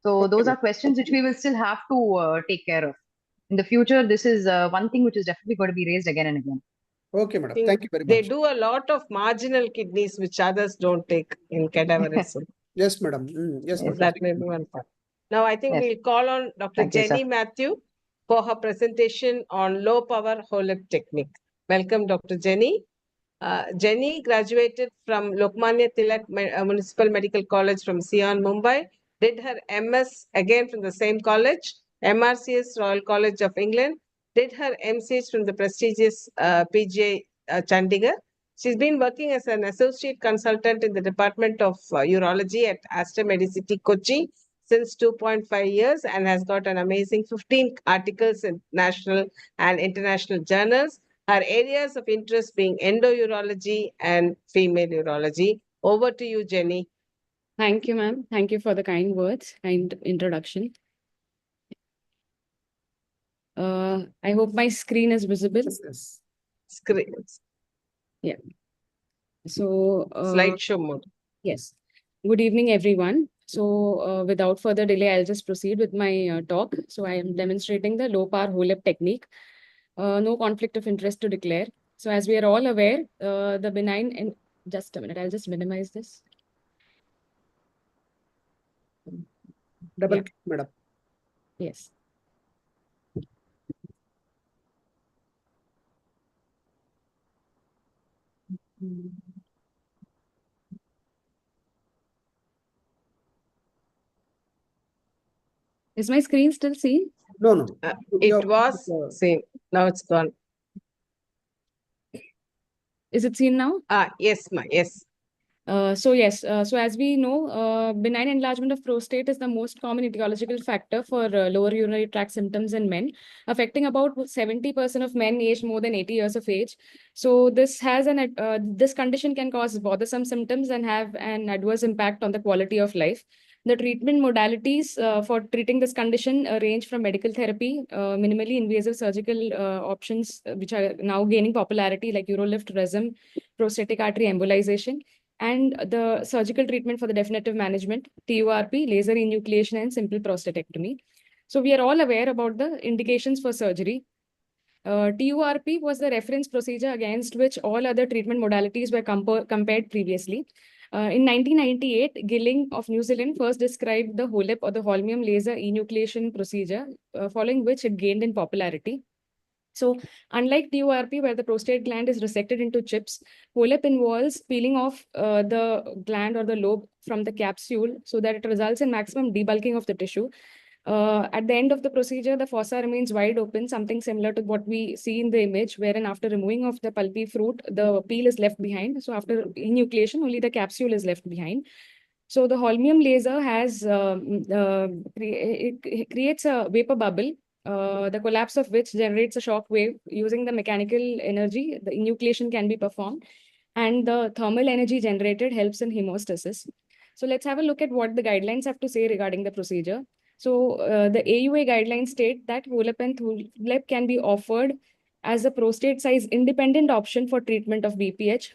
So those are questions which we will still have to take care of. In the future, this is one thing which is definitely going to be raised again and again. Okay, madam. Thank you very much. They do a lot of marginal kidneys which others don't take in cadaverism. Yes, madam. Yes, madam. That may be one part. Now, I think we'll call on Dr. Jenny Matthew for her presentation on low power HOLEP technique. Welcome, Dr. Jenny. Jenny graduated from Lokmanya Tilak Municipal Medical College from Sion, Mumbai. Did her MS again from the same college, MRCS Royal College of England. Did her MCH from the prestigious PGI Chandigarh. She's been working as an associate consultant in the Department of Urology at Aster Medicity, Kochi since 2.5 years and has got an amazing 15 articles in national and international journals. Her areas of interest being endourology and female urology. Over to you, Jenny. Thank you, ma'am. Thank you for the kind words and introduction. I hope my screen is visible. Yes. Screen. Yeah. So, slideshow mode. Yes. Good evening, everyone. So, without further delay, I'll just proceed with my talk. So, I am demonstrating the low power HOLEP technique. No conflict of interest to declare. So, as we are all aware, the benign and just a minute, I'll just minimize this. Double click, madam. Yes. Is my screen still seen? No. It was seen. Now it's gone. Is it seen now? Yes, ma. Yes. So as we know, benign enlargement of prostate is the most common etiological factor for lower urinary tract symptoms in men, affecting about 70% of men aged more than 80 years of age. So this condition can cause bothersome symptoms and have an adverse impact on the quality of life. The treatment modalities for treating this condition range from medical therapy, minimally invasive surgical options, which are now gaining popularity, like urolift, RESM, prostatic artery embolization, and the surgical treatment for the definitive management, TURP, laser enucleation, and simple prostatectomy. So we are all aware about the indications for surgery. TURP was the reference procedure against which all other treatment modalities were compared previously. In 1998, Gilling of New Zealand first described the HOLEP, or the holmium laser enucleation procedure, following which it gained in popularity. So unlike TURP, where the prostate gland is resected into chips, HOLEP involves peeling off the gland or the lobe from the capsule so that it results in maximum debulking of the tissue. At the end of the procedure, the fossa remains wide open, something similar to what we see in the image, wherein after removing of the pulpy fruit, the peel is left behind. So after enucleation, only the capsule is left behind. So the holmium laser has it creates a vapor bubble, the collapse of which generates a shock wave. Using the mechanical energy, the enucleation can be performed, and the thermal energy generated helps in hemostasis. So let's have a look at what the guidelines have to say regarding the procedure. So the AUA guidelines state that HOLEP and THULEP can be offered as a prostate size independent option for treatment of BPH,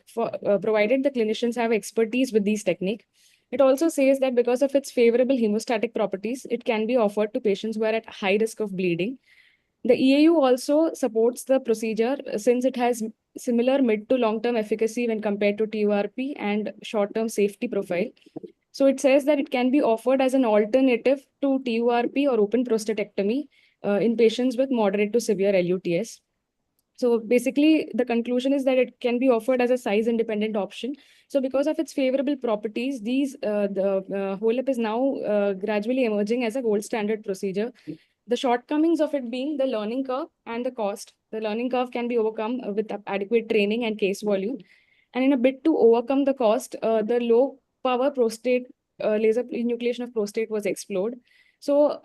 provided the clinicians have expertise with these techniques. It also says that because of its favorable hemostatic properties, it can be offered to patients who are at high risk of bleeding. The EAU also supports the procedure since it has similar mid to long-term efficacy when compared to TURP and short-term safety profile. So it says that it can be offered as an alternative to TURP or open prostatectomy in patients with moderate to severe LUTS. So basically, the conclusion is that it can be offered as a size-independent option. So because of its favorable properties, the HOLEP is now gradually emerging as a gold standard procedure. The shortcomings of it being the learning curve and the cost. The learning curve can be overcome with adequate training and case volume. And in a bid to overcome the cost, the low power prostate laser enucleation of prostate was explored. So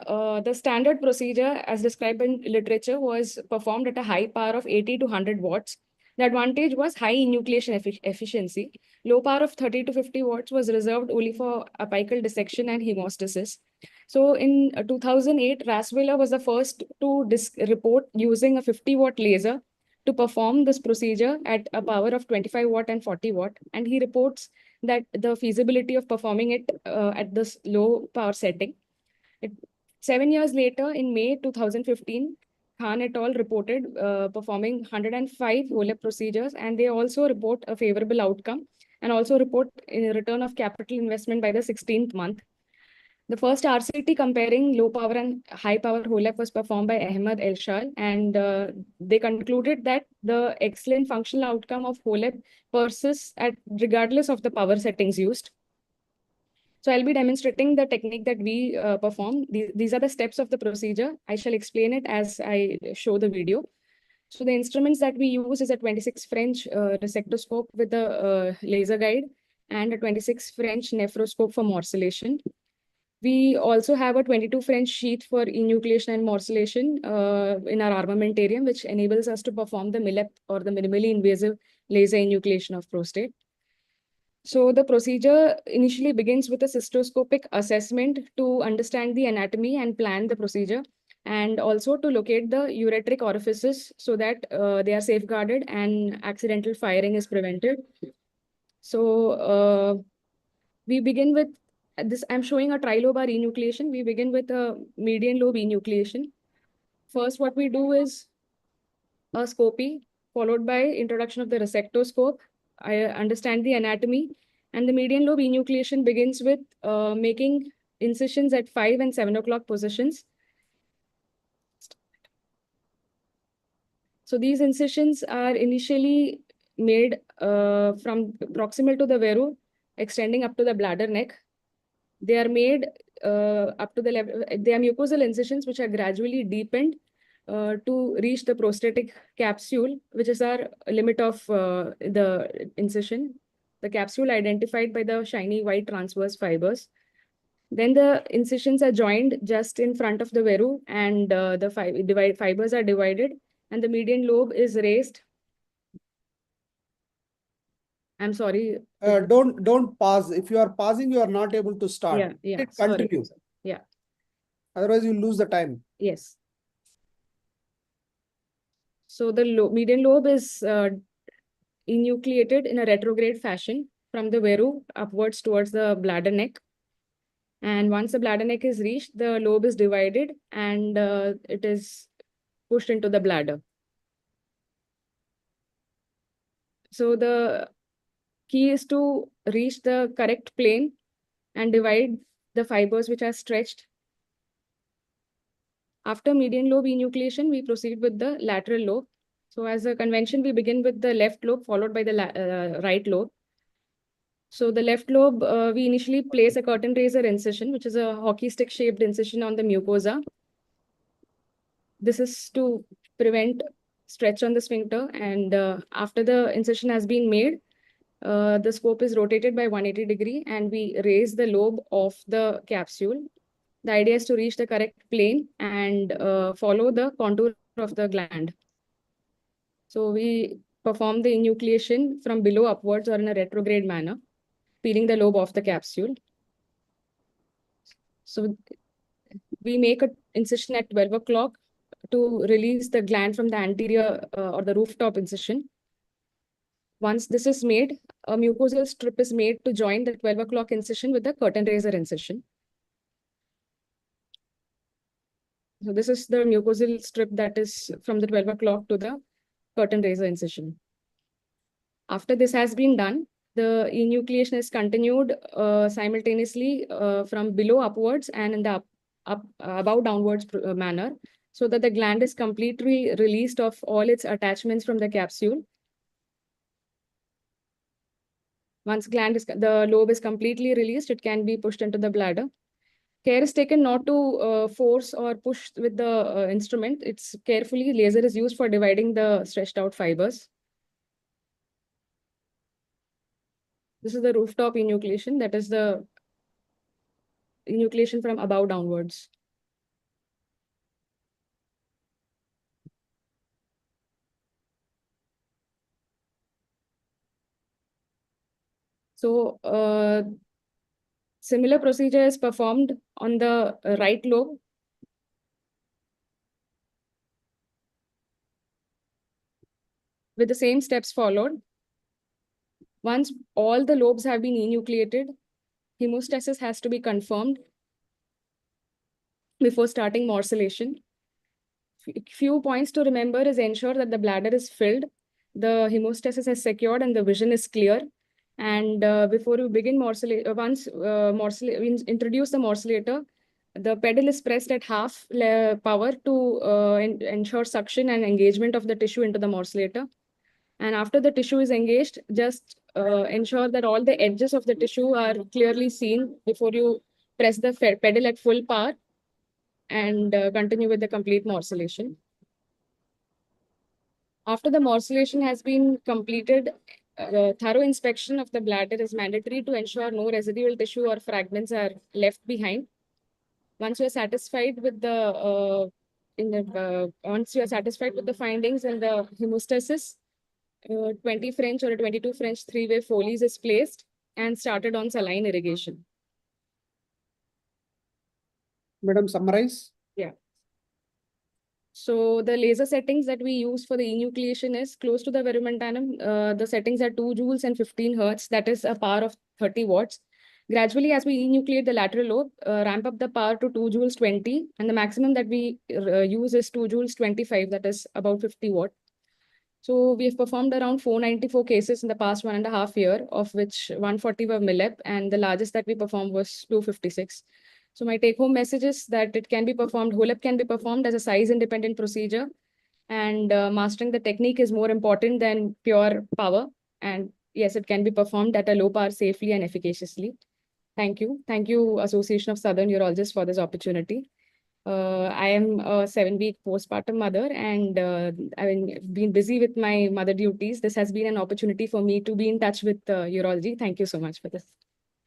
the standard procedure as described in literature was performed at a high power of 80 to 100 watts. The advantage was high enucleation efficiency. Low power of 30 to 50 watts was reserved only for apical dissection and hemostasis. So in 2008, Raswiller was the first to report using a 50-watt laser to perform this procedure at a power of 25 watt and 40 watt. And he reports that the feasibility of performing it at this low power setting. 7 years later, in May 2015, Khan et al. Reported performing 105 HOLEP procedures, and they also report a favorable outcome and also report a return of capital investment by the 16th month. The first RCT comparing low power and high power HOLEP was performed by Ahmed Elshal, and they concluded that the excellent functional outcome of HOLEP persists regardless of the power settings used. So I'll be demonstrating the technique that we perform. These are the steps of the procedure. I shall explain it as I show the video. So the instruments that we use is a 26 French resectoscope with a laser guide and a 26 French nephroscope for morcellation. We also have a 22 French sheath for enucleation and morcellation in our armamentarium, which enables us to perform the MILEP, or the minimally invasive laser enucleation of prostate. So the procedure initially begins with a cystoscopic assessment to understand the anatomy and plan the procedure, and also to locate the ureteric orifices so that they are safeguarded and accidental firing is prevented. So we begin with this. I'm showing a trilobar enucleation. We begin with a median lobe enucleation. First, what we do is a scopy, followed by introduction of the resectoscope. I understand the anatomy, and the median lobe enucleation begins with making incisions at 5 and 7 o'clock positions. So these incisions are initially made from proximal to the veru, extending up to the bladder neck. They are made up to the level. They are mucosal incisions which are gradually deepened to reach the prostatic capsule, which is our limit of the incision. the capsule identified by the shiny white transverse fibers. Then the incisions are joined just in front of the veru, and the fibers are divided, and the median lobe is raised. I'm sorry. Don't pause. If you are pausing, you are not able to start. Yeah. Continue. Sorry. Yeah. Otherwise, you lose the time. Yes. So the median lobe is enucleated in a retrograde fashion from the veru upwards towards the bladder neck. And once the bladder neck is reached, the lobe is divided and it is pushed into the bladder. So the key is to reach the correct plane and divide the fibers which are stretched. After median lobe enucleation, we proceed with the lateral lobe. So as a convention, we begin with the left lobe followed by the right lobe. So the left lobe, we initially place a curtain raiser incision, which is a hockey stick shaped incision on the mucosa. This is to prevent stretch on the sphincter. And after the incision has been made, the scope is rotated by 180 degree and we raise the lobe of the capsule. The idea is to reach the correct plane and follow the contour of the gland. So we perform the enucleation from below upwards or in a retrograde manner, peeling the lobe off the capsule. So we make an incision at 12 o'clock to release the gland from the anterior or the rooftop incision. Once this is made, a mucosal strip is made to join the 12 o'clock incision with the curtain raiser incision. So this is the mucosal strip that is from the 12 o'clock to the curtain raiser incision. After this has been done, the enucleation is continued simultaneously from below upwards and in the above downwards manner, so that the gland is completely released of all its attachments from the capsule. Once the lobe is completely released, it can be pushed into the bladder. Care is taken not to force or push with the instrument. It's carefully, laser is used for dividing the stretched out fibers. This is the rooftop enucleation, that is the enucleation from above downwards. So similar procedure is performed on the right lobe. With the same steps followed. Once all the lobes have been enucleated, hemostasis has to be confirmed before starting morcellation. Few points to remember is ensure that the bladder is filled, the hemostasis is secured, and the vision is clear. And before you begin morcellation, once we introduce the morcellator, the pedal is pressed at half power to ensure suction and engagement of the tissue into the morcellator. And after the tissue is engaged, just ensure that all the edges of the tissue are clearly seen before you press the pedal at full power and continue with the complete morcellation. After the morcellation has been completed, thorough inspection of the bladder is mandatory to ensure no residual tissue or fragments are left behind. Once you are satisfied with the findings and the hemostasis, 20 French or a 22 French three-way Foley's is placed and started on saline irrigation. Madam, summarize. Yeah. So the laser settings that we use for the enucleation is close to the verumentanum. The settings are 2 joules and 15 hertz. That is a power of 30 watts. Gradually, as we enucleate the lateral lobe, ramp up the power to 2 joules 20. And the maximum that we use is 2 joules 25. That is about 50 watt. So we have performed around 494 cases in the past 1.5 years, of which 140 were MILEP, and the largest that we performed was 256. So my take-home message is that it can be performed, HOLEP can be performed as a size-independent procedure, and mastering the technique is more important than pure power. And yes, it can be performed at a low power safely and efficaciously. Thank you. Thank you, Association of Southern Urologists, for this opportunity. I am a 7-week postpartum mother, and I've been busy with my mother duties. This has been an opportunity for me to be in touch with urology. Thank you so much for this.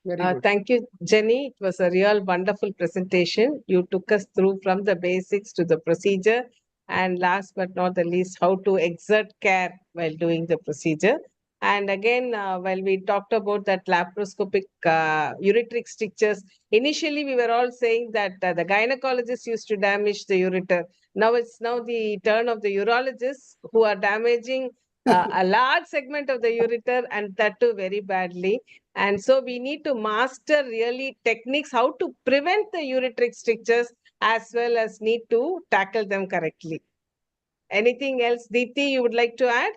Very good. Thank you, Jenny. It was a real wonderful presentation. You took us through from the basics to the procedure, and last but not the least, how to exert care while doing the procedure. And again, while we talked about that laparoscopic ureteric strictures, initially we were all saying that the gynecologists used to damage the ureter. Now it's the turn of the urologists who are damaging a large segment of the ureter, and that too very badly. And so we need to master really techniques how to prevent the ureteric strictures as well as need to tackle them correctly. Anything else, Deepthi, you would like to add?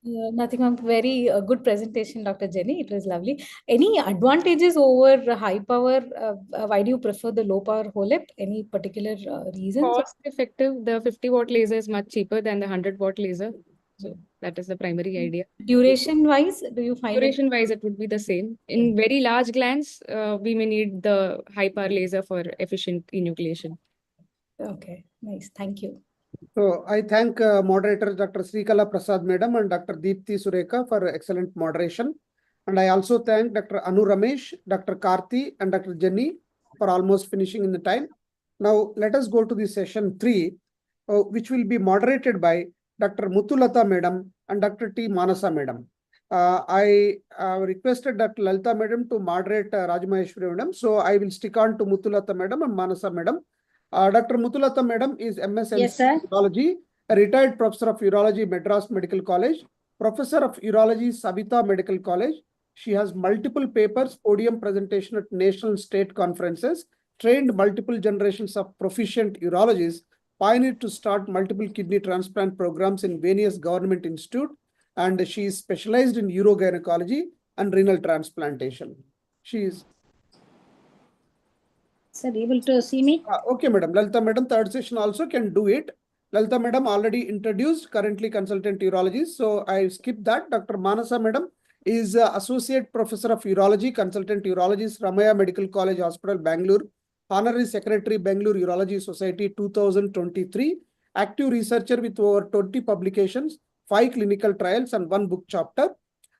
Nothing wrong. Very good presentation, Dr. Jenny. It was lovely. Any advantages over high power? Why do you prefer the low power HOLEP? Any particular reasons? Cost effective. The 50-watt laser is much cheaper than the 100-watt laser. So that is the primary idea. Duration wise, do you find Duration wise, it would be the same. In very large glands, we may need the high power laser for efficient enucleation. Okay, nice. Thank you. So I thank moderators Dr. Srikala Prasad Madam and Dr. Deepthi Sureka for excellent moderation. And I also thank Dr. Anu Ramesh, Dr. Karthi, and Dr. Jenny for almost finishing in the time. Now let us go to the session 3, which will be moderated by Dr. Muthulata Madam and Dr. T. Manasa Madam. I requested Dr. Lalita Madam to moderate Rajamaheshwari Madam. So I will stick on to Muthulata Madam and Manasa Madam. Dr. Muthulata Madam is MS Yes, sir. Urology, a retired professor of urology, Madras Medical College, professor of urology, Sabita Medical College. She has multiple papers, podium presentation at national state conferences, trained multiple generations of proficient urologists, pioneered to start multiple kidney transplant programs in various government institutes, and she is specialized in urogynecology and renal transplantation. She is Sir, able to see me? Okay, madam. Lalita madam, third session also can do it. Lalita madam already introduced, currently consultant urologist. So I skip that. Dr. Manasa madam is associate professor of urology, consultant urologist, Ramaya Medical College Hospital, Bangalore, honorary secretary, Bangalore Urology Society 2023, active researcher with over 20 publications, 5 clinical trials and 1 book chapter.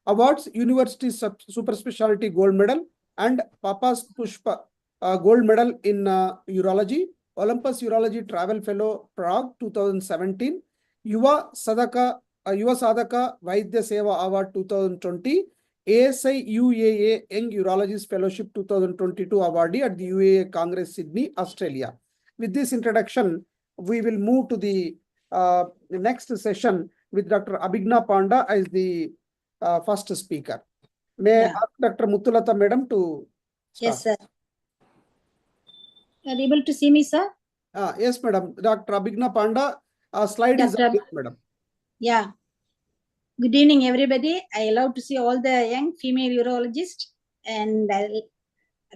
Awards, University Super Specialty Gold Medal and Papa's Pushpa Gold Medal in Urology, Olympus Urology Travel Fellow Prague 2017, Yuva Sadaka Vaidya Seva Award 2020, ASI UAA Young Urologist Fellowship 2022 awardee at the UAA Congress Sydney, Australia. With this introduction, we will move to the next session with Dr. Abhigna Panda as the first speaker. May I ask Dr. Muthulata Madam to start? Yes, sir. Are you able to see me, sir? Yes, madam. Dr. Abhigna Panda, slide is up, madam. Yeah. Good evening, everybody. I love to see all the young female urologists, and I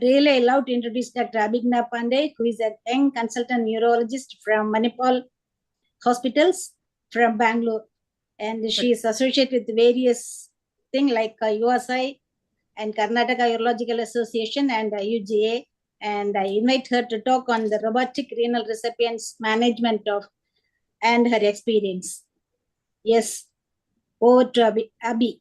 really love to introduce Dr. Abhigna Pandey, who is a young consultant neurologist from Manipal Hospitals from Bangalore. And she is associated with various things like USI and Karnataka Urological Association and UGA. And I invite her to talk on the robotic renal recipients management of and her experience. Yes, over to Abhi.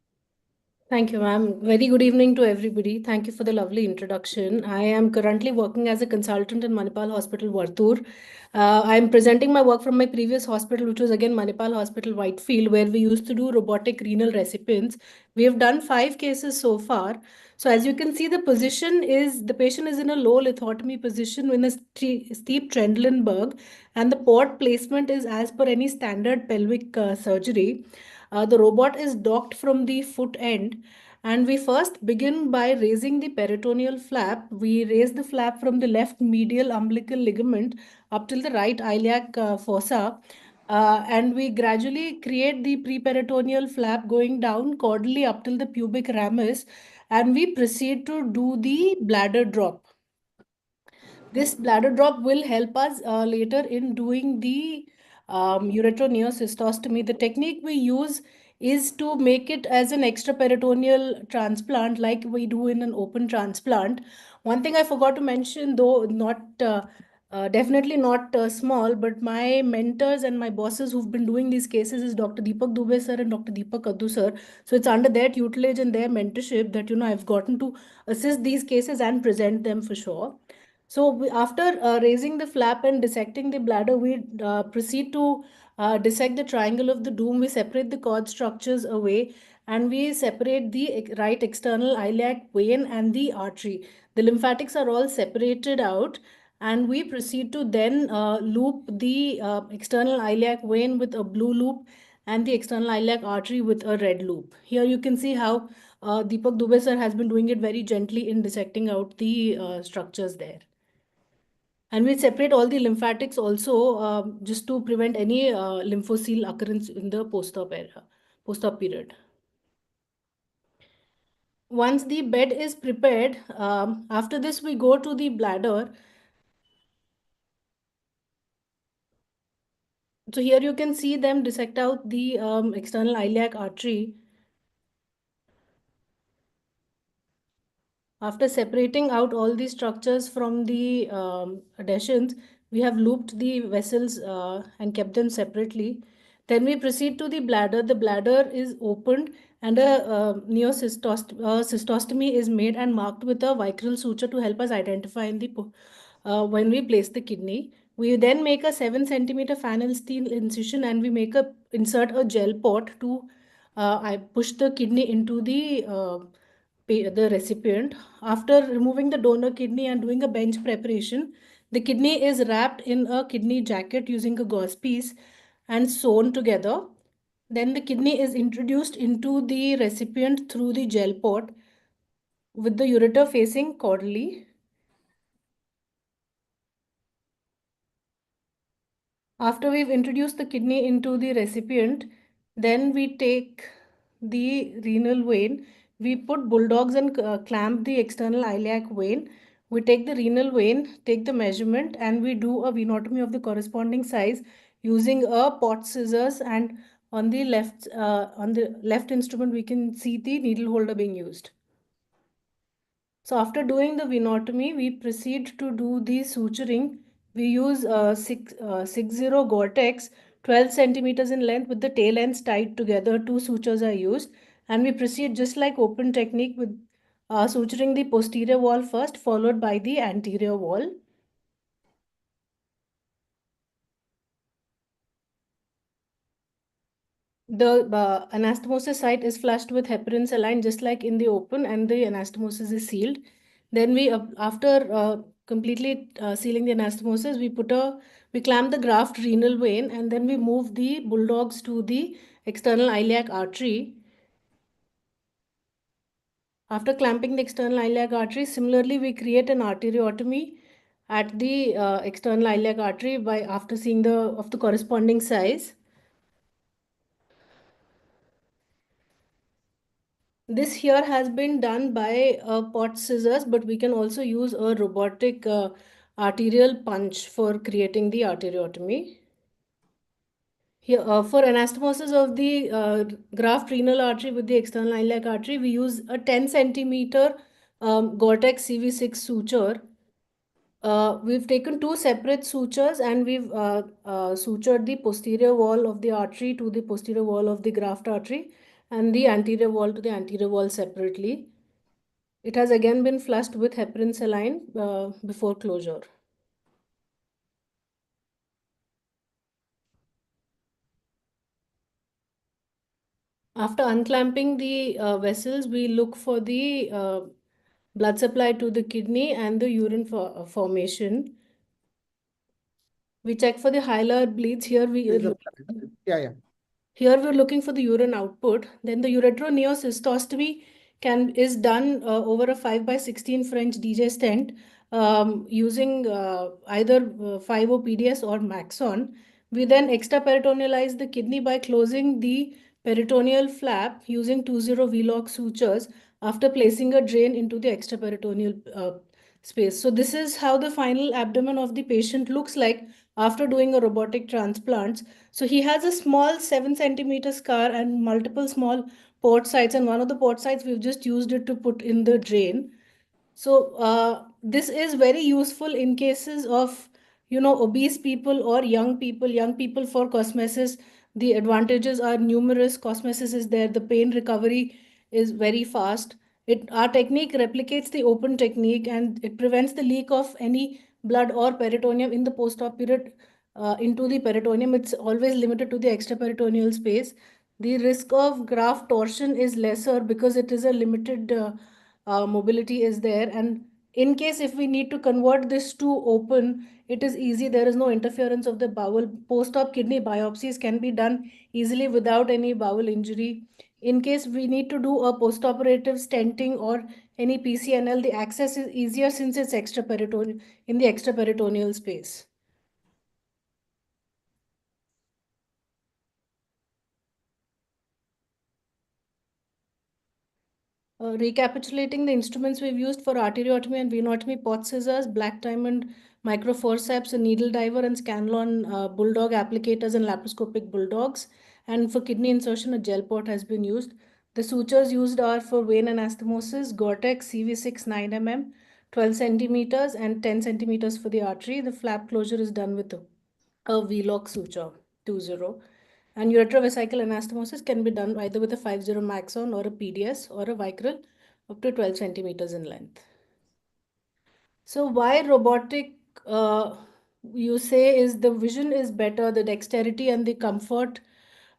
Thank you, ma'am. Very good evening to everybody. Thank you for the lovely introduction. I am currently working as a consultant in Manipal Hospital, Vartur. I am presenting my work from my previous hospital, which was again Manipal Hospital, Whitefield, where we used to do robotic renal recipients. We have done 5 cases so far. So as you can see, the patient is in a low lithotomy position in a steep Trendelenburg, and the port placement is as per any standard pelvic surgery. The robot is docked from the foot end, and we first begin by raising the peritoneal flap. We raise the flap from the left medial umbilical ligament up till the right iliac fossa, and we gradually create the preperitoneal flap going down caudally up till the pubic ramus, and we proceed to do the bladder drop. This bladder drop will help us later in doing the ureteroneocystostomy. The technique we use is to make it as an extraperitoneal transplant like we do in an open transplant. One thing I forgot to mention, though not Definitely not small, but my mentors and my bosses who've been doing these cases is Dr. Deepak Dubey sir and Dr. Deepak Kaddu sir. So it's under their tutelage and their mentorship that, I've gotten to assist these cases and present them for sure. So after raising the flap and dissecting the bladder, we proceed to dissect the triangle of the doom. We separate the cord structures away and we separate the right external iliac vein and the artery. The lymphatics are all separated out, and we proceed to then loop the external iliac vein with a blue loop and the external iliac artery with a red loop. Here you can see how Deepak Dubey sir has been doing it very gently in dissecting out the structures there. And we separate all the lymphatics also just to prevent any lymphocele occurrence in the post-op period. Once the bed is prepared, after this we go to the bladder. So here you can see them dissect out the external iliac artery. After separating out all the structures from the adhesions, we have looped the vessels and kept them separately. Then we proceed to the bladder. The bladder is opened and a cystostomy is made and marked with a vicryl suture to help us identify in the when we place the kidney. We then make a 7 centimeter fanel steel incision and we insert a gel pot to I push the kidney into the recipient. After removing the donor kidney and doing a bench preparation, the kidney is wrapped in a kidney jacket using a gauze piece and sewn together. Then the kidney is introduced into the recipient through the gel pot with the ureter facing caudally. After we've introduced the kidney into the recipient, then we take the renal vein. We put bulldogs and clamp the external iliac vein. We take the renal vein, take the measurement, and we do a venotomy of the corresponding size using a pot scissors. And on the left instrument, we can see the needle holder being used. So after doing the venotomy, we proceed to do the suturing. We use 60 Gore-Tex, 12 centimeters in length with the tail ends tied together. 2 sutures are used. And we proceed just like open technique with suturing the posterior wall first, followed by the anterior wall. The anastomosis site is flushed with heparin saline just like in the open, and the anastomosis is sealed. Then we, after completely sealing the anastomosis, we clamp the graft renal vein and then we move the bulldogs to the external iliac artery. After clamping the external iliac artery, similarly, we create an arteriotomy at the external iliac artery after seeing the corresponding size. This here has been done by pot scissors, but we can also use a robotic arterial punch for creating the arteriotomy. Here, for anastomosis of the graft renal artery with the external iliac artery, we use a 10 centimeter Gore-Tex CV6 suture. We've taken 2 separate sutures and we've sutured the posterior wall of the artery to the posterior wall of the graft artery and the anterior wall to the anterior wall separately. It has again been flushed with heparin saline before closure. After unclamping the vessels, we look for the blood supply to the kidney and the urine formation. We check for the hilar bleeds. Here Here we're looking for the urine output. Then the ureteroneocystostomy is done over a 5/16 French DJ stent using either 5-OPDS or Maxon. We then extraperitonealize the kidney by closing the peritoneal flap using 20 V-lock sutures after placing a drain into the extraperitoneal space. So this is how the final abdomen of the patient looks like after doing a robotic transplants. So he has a small 7 centimeter scar and multiple small port sites, and one of the port sites we've just used it to put in the drain. So this is very useful in cases of obese people or young people for cosmesis, the advantages are numerous. Cosmesis is there, the pain recovery is very fast. Our technique replicates the open technique, and it prevents the leak of any blood or peritoneum in the post-op period into the peritoneum. It's always limited to the extraperitoneal space. The risk of graft torsion is lesser because it is a limited mobility is there. And in case if we need to convert this to open, it is easy. There is no interference of the bowel. Post-op kidney biopsies can be done easily without any bowel injury. In case we need to do a post-operative stenting or any PCNL, the access is easier since it's extraperitoneal in the extraperitoneal space. Recapitulating the instruments we've used for arteriotomy and venotomy: pot scissors, black diamond microforceps, a needle diver, and Scanlon bulldog applicators and laparoscopic bulldogs. And for kidney insertion, a gel pot has been used. The sutures used are for vein anastomosis, Gore-Tex CV6 9 mm, 12 centimeters, and 10 centimeters for the artery. The flap closure is done with a V-lock suture, 20. And uretrovesical anastomosis can be done either with a 50 Maxon or a PDS or a Vicryl up to 12 centimeters in length. So why robotic, you say, is the vision is better, the dexterity and the comfort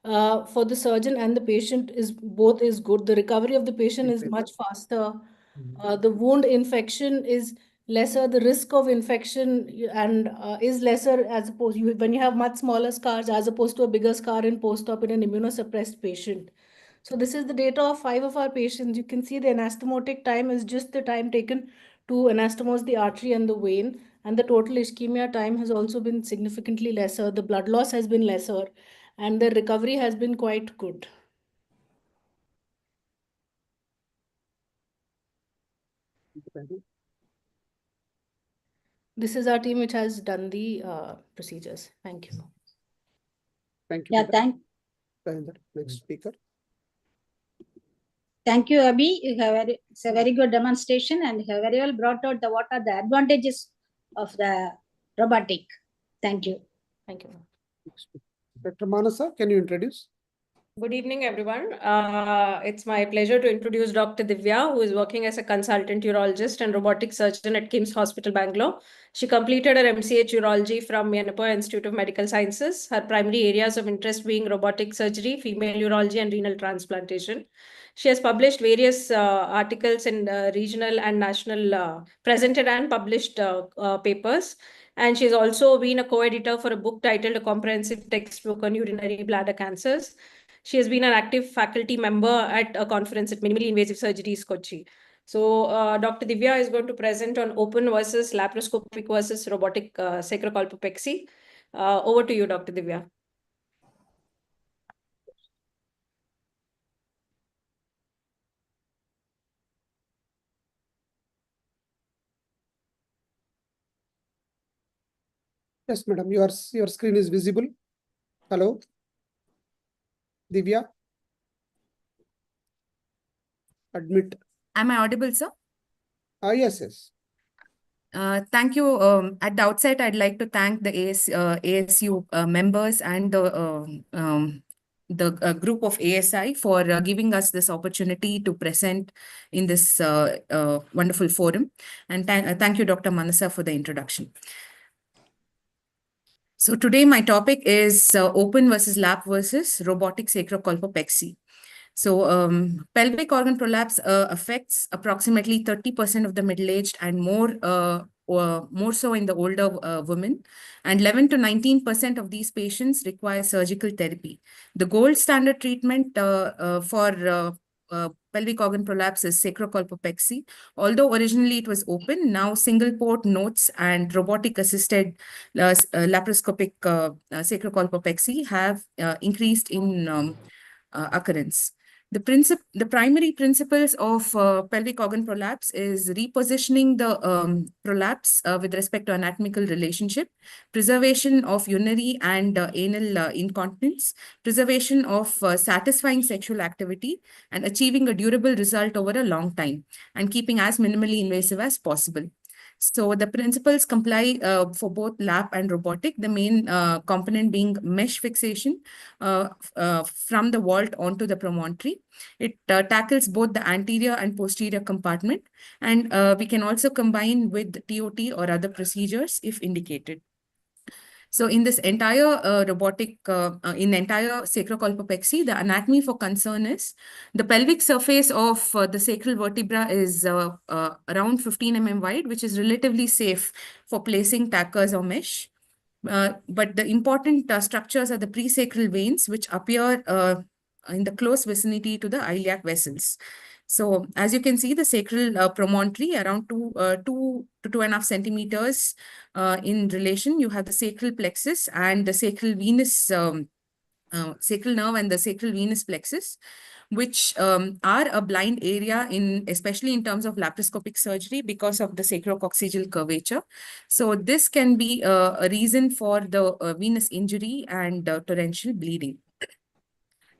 for the surgeon and the patient is both is good. The recovery of the patient is much faster. The wound infection is lesser, the risk of infection and is lesser as opposed when you have much smaller scars as opposed to a bigger scar in post-op in an immunosuppressed patient. So this is the data of 5 of our patients. You can see the anastomotic time is just the time taken to anastomose the artery and the vein, and the total ischemia time has also been significantly lesser. The blood loss has been lesser, and the recovery has been quite good. This is our team which has done the procedures. Thank you. Thank you. Yeah, Next speaker. Thank you, Abhi. It's a very good demonstration, and you have very well brought out what are the advantages of the robotic. Thank you. Thank you. Dr. Manasa, can you introduce? Good evening, everyone. It's my pleasure to introduce Dr. Divya, who is working as a consultant urologist and robotic surgeon at KIMS Hospital, Bangalore. She completed her MCH Urology from Yanapur Institute of Medical Sciences. Her primary areas of interest being robotic surgery, female urology, and renal transplantation. She has published various articles in regional and national, presented and published papers. And she's also been a co-editor for a book titled A Comprehensive Textbook on Urinary Bladder Cancers. She has been an active faculty member at a conference at Minimally Invasive Surgeries, Kochi. So Dr. Divya is going to present on open versus laparoscopic versus robotic sacrocolpopexy. Over to you, Dr. Divya. Yes, madam, your screen is visible. Hello, Divya. Admit. Am I audible, sir? Yes. Thank you. At the outset, I'd like to thank the ASU members and the group of ASI for giving us this opportunity to present in this wonderful forum. And thank you, Dr. Manasa, for the introduction. So today my topic is open versus lap versus robotic sacrocolpopexy. So pelvic organ prolapse affects approximately 30% of the middle-aged and more so in the older women, and 11 to 19% of these patients require surgical therapy. The gold standard treatment for pelvic organ prolapse is sacrocolpopexy. Although originally it was open, now single port nodes and robotic assisted laparoscopic sacrocolpopexy have increased in occurrence. The primary principles of pelvic organ prolapse is repositioning the prolapse with respect to anatomical relationship, preservation of urinary and anal incontinence, preservation of satisfying sexual activity, and achieving a durable result over a long time, and keeping as minimally invasive as possible. So the principles comply for both lap and robotic, the main component being mesh fixation from the vault onto the promontory. It tackles both the anterior and posterior compartment, and we can also combine with TOT or other procedures if indicated. So in this entire in entire sacrocolpopexy, the anatomy for concern is the pelvic surface of the sacral vertebra is around 15 mm wide, which is relatively safe for placing tackers or mesh. But the important structures are the presacral veins, which appear in the close vicinity to the iliac vessels. So as you can see, the sacral promontory around 2 to 2.5 centimeters in relation. You have the sacral plexus and the sacral venous sacral nerve and the sacral venous plexus, which are a blind area especially in terms of laparoscopic surgery because of the sacrococcygeal curvature. So this can be a reason for the venous injury and torrential bleeding.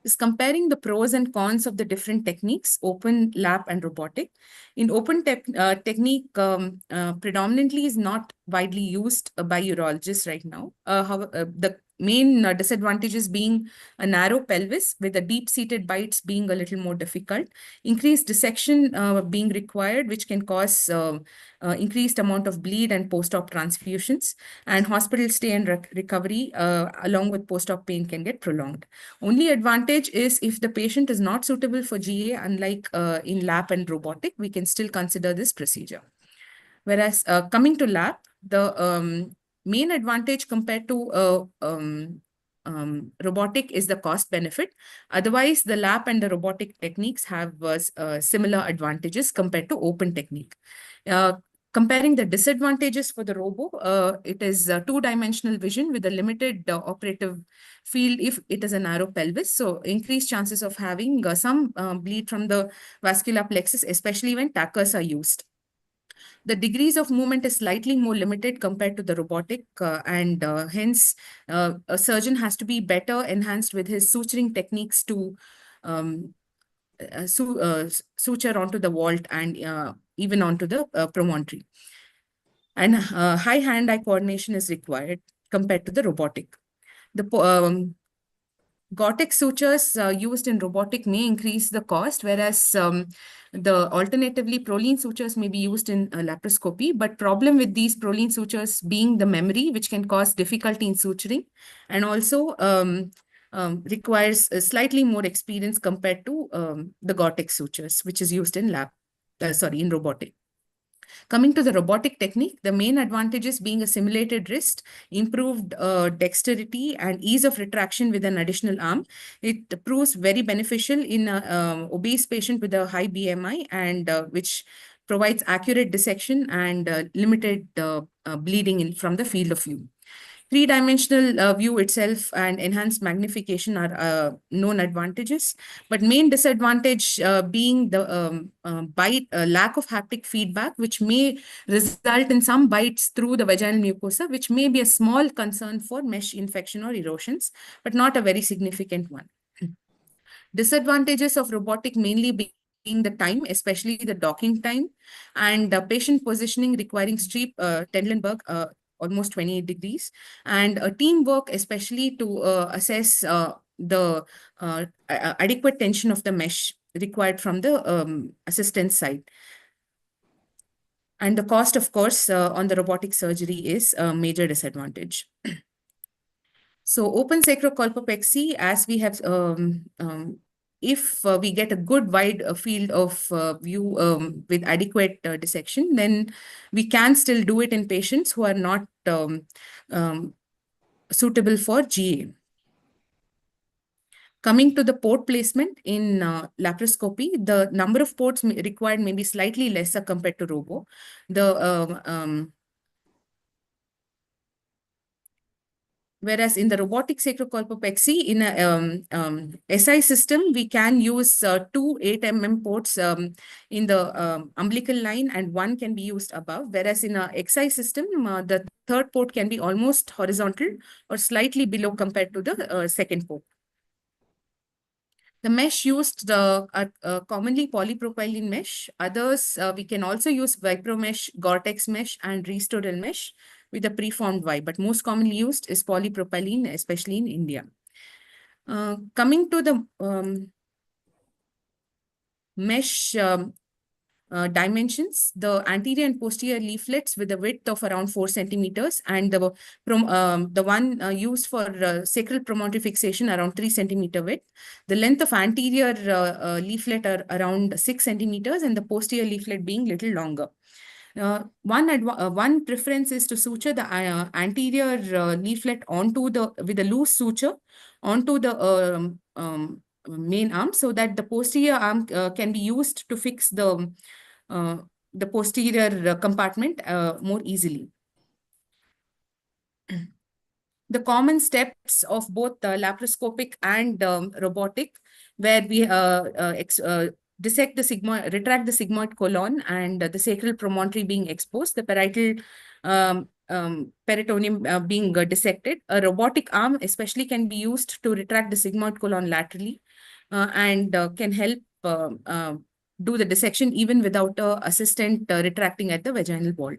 Is comparing the pros and cons of the different techniques, open, lap, and robotic. In open technique, predominantly is not widely used by urologists right now. The main disadvantages being a narrow pelvis with the deep-seated bites being a little more difficult, increased dissection being required, which can cause increased amount of bleed and post-op transfusions, and hospital stay and recovery along with post-op pain can get prolonged. Only advantage is if the patient is not suitable for GA, unlike in lap and robotic, we can still consider this procedure. Whereas coming to lap, the main advantage compared to robotic is the cost benefit. Otherwise, the lap and the robotic techniques have similar advantages compared to open technique. Comparing the disadvantages for the robo, it is two-dimensional vision with a limited operative field if it is a narrow pelvis. So increased chances of having some bleed from the vascular plexus, especially when tackers are used. The degrees of movement is slightly more limited compared to the robotic, and hence a surgeon has to be better enhanced with his suturing techniques to suture onto the vault and even onto the promontory. And high hand-eye coordination is required compared to the robotic. The Gore-Tex sutures used in robotic may increase the cost, whereas the alternatively proline sutures may be used in laparoscopy. But problem with these proline sutures being the memory, which can cause difficulty in suturing, and also requires a slightly more experience compared to the Gore-Tex sutures, which is used in in robotic. Coming to the robotic technique, the main advantages being a simulated wrist, improved dexterity, and ease of retraction with an additional arm. It proves very beneficial in an obese patient with a high BMI and which provides accurate dissection and limited bleeding from the field of view. Three-dimensional view itself and enhanced magnification are known advantages, but main disadvantage being the lack of haptic feedback, which may result in some bites through the vaginal mucosa, which may be a small concern for mesh infection or erosions, but not a very significant one. Disadvantages of robotic mainly being the time, especially the docking time, and patient positioning requiring steep Tedelenberg, almost 28 degrees, and teamwork, especially to assess the adequate tension of the mesh required from the assistant side. And the cost, of course, on the robotic surgery is a major disadvantage. So open sacrocolpopexy, as we have, if we get a good wide field of view with adequate dissection, then we can still do it in patients who are not suitable for GA. Coming to the port placement in laparoscopy, the number of ports required may be slightly lesser compared to robo. Whereas in the robotic sacrocolpopexy, in a SI system, we can use 2 8 mm ports in the umbilical line and 1 can be used above. Whereas in a XI system, the third port can be almost horizontal or slightly below compared to the second port. The mesh used are commonly polypropylene mesh. Others, we can also use Vipro mesh, Gore-Tex mesh, and Restoral mesh with a preformed Y, but most commonly used is polypropylene, especially in India. Coming to the mesh dimensions, the anterior and posterior leaflets with a width of around 4 centimeters, and the one used for sacral promontory fixation around 3 centimeter width. The length of anterior leaflet are around 6 centimeters, and the posterior leaflet being little longer. One preference is to suture the anterior leaflet with a loose suture onto the main arm, so that the posterior arm can be used to fix the posterior compartment more easily. The common steps of both laparoscopic and robotic, where we retract the sigmoid colon and the sacral promontory being exposed, the parietal peritoneum being dissected. A robotic arm especially can be used to retract the sigmoid colon laterally and can help do the dissection even without an assistant retracting at the vaginal vault.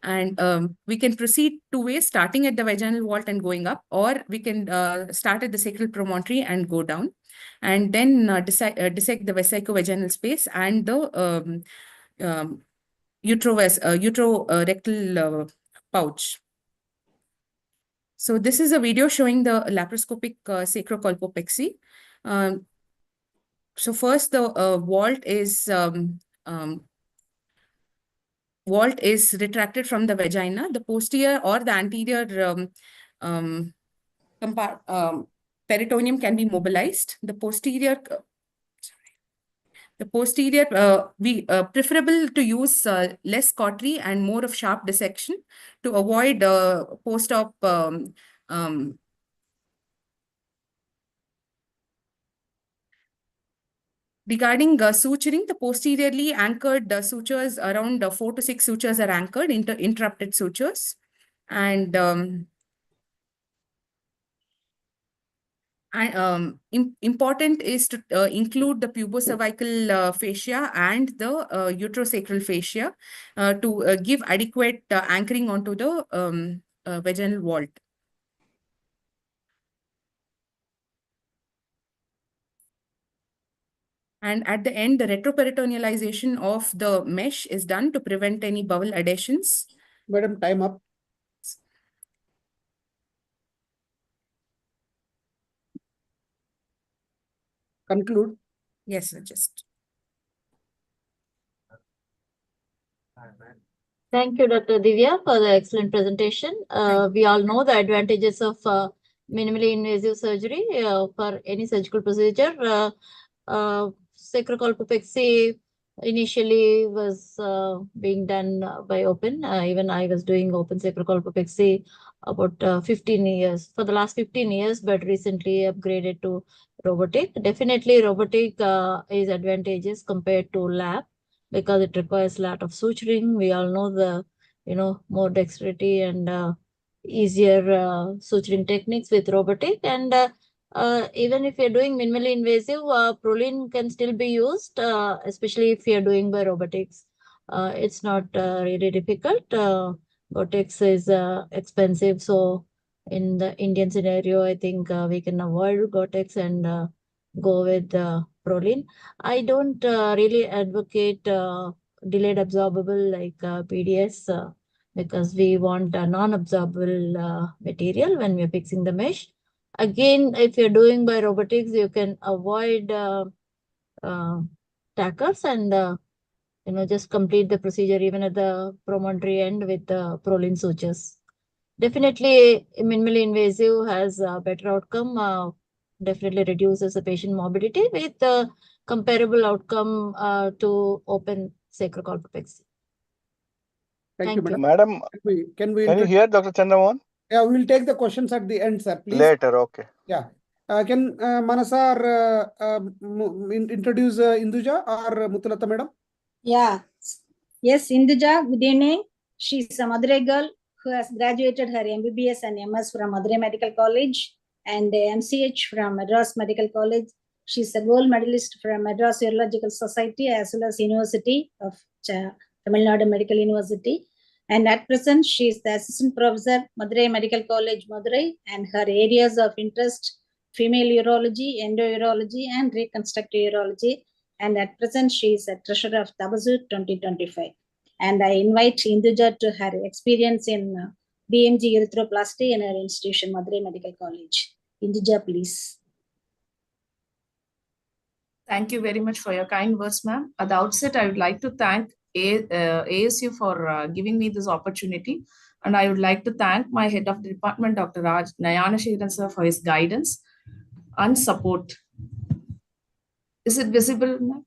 And we can proceed two ways, starting at the vaginal vault and going up, or we can start at the sacral promontory and go down, and then dissect the vesicovaginal space and the uterorectal pouch. So this is a video showing the laparoscopic sacrocolpopexy. So first, the vault is retracted from the vagina. The posterior or the anterior peritoneum can be mobilized. The posterior, preferable to use less cautery and more of sharp dissection to avoid post-op regarding suturing. The posteriorly anchored sutures, around 4 to 6 sutures are anchored, interrupted sutures. And important is to include the pubocervical fascia and the uterosacral fascia to give adequate anchoring onto the vaginal vault. And at the end, the retroperitonealization of the mesh is done to prevent any bowel adhesions. Madam, time up. Conclude. Yes, sir, just. Thank you, Dr. Divya, for the excellent presentation. We all know the advantages of minimally invasive surgery for any surgical procedure. Sacrocolpopexy initially was being done by open. Even I was doing open sacrocolpopexy about 15 years, for the last 15 years, but recently upgraded to robotic. Definitely robotic is advantageous compared to lab because it requires a lot of suturing. We all know the, more dexterity and easier suturing techniques with robotic. And even if you're doing minimally invasive, Prolene can still be used, especially if you're doing by robotics. It's not really difficult. Gore-Tex is expensive. So in the Indian scenario, I think we can avoid Gore-Tex and go with Prolene. I don't really advocate delayed absorbable like PDS because we want a non-absorbable material when we're fixing the mesh. Again, if you're doing by robotics, you can avoid tackers and just complete the procedure even at the promontory end with the Prolene sutures. Definitely, minimally invasive has a better outcome. Definitely reduces the patient morbidity with comparable outcome to open sacrocolpopexy. Thank you, madam. Madam, can we you hear Dr. Chandramohan? Yeah, we'll take the questions at the end, sir. Please. Later, okay. Yeah. Can Manasar introduce Induja or Mutulata, madam? Yeah. Yes, Induja, good evening. She's a Madurai girl who has graduated her MBBS and MS from Madurai Medical College and MCH from Madras Medical College. She's a gold medalist from Madras Urological Society as well as University of Tamil Nadu Medical University. And at present, she is the assistant professor, Madurai Medical College, Madurai, and her areas of interest, female urology, endourology, and reconstructive urology. And at present, she is a treasurer of Tabazu 2025. And I invite Induja to her experience in BMG urethroplasty in her institution, Madurai Medical College. Induja, please. Thank you very much for your kind words, ma'am. At the outset, I would like to thank ASU for giving me this opportunity. And I would like to thank my head of the department, Dr. Nayana Shiran sir, for his guidance and support. Is it visible, ma'am?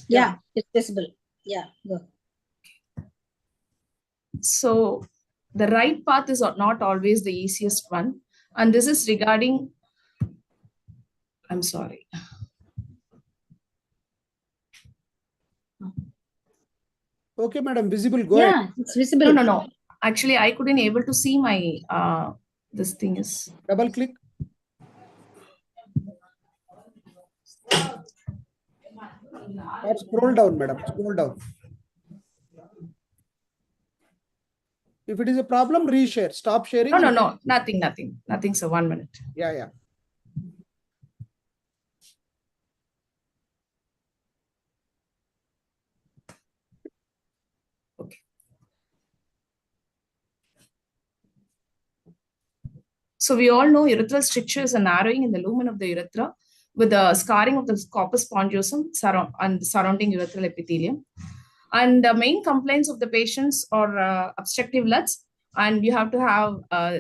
Yeah, it's visible. Yeah, go. So the right path is not always the easiest one. And this is regarding, I'm sorry. Okay, madam, visible. Go yeah, ahead. it's visible. No. Actually, I couldn't able to see my, this thing is. Double click. Or scroll down, madam, scroll down. If it is a problem, reshare. Stop sharing. No. Nothing. So 1 minute. Yeah. Okay. So we all know urethral stricture is a narrowing in the lumen of the urethra with the scarring of the corpus spongiosum and surrounding urethral epithelium. And the main complaints of the patients are obstructive LUTs, and you have to have,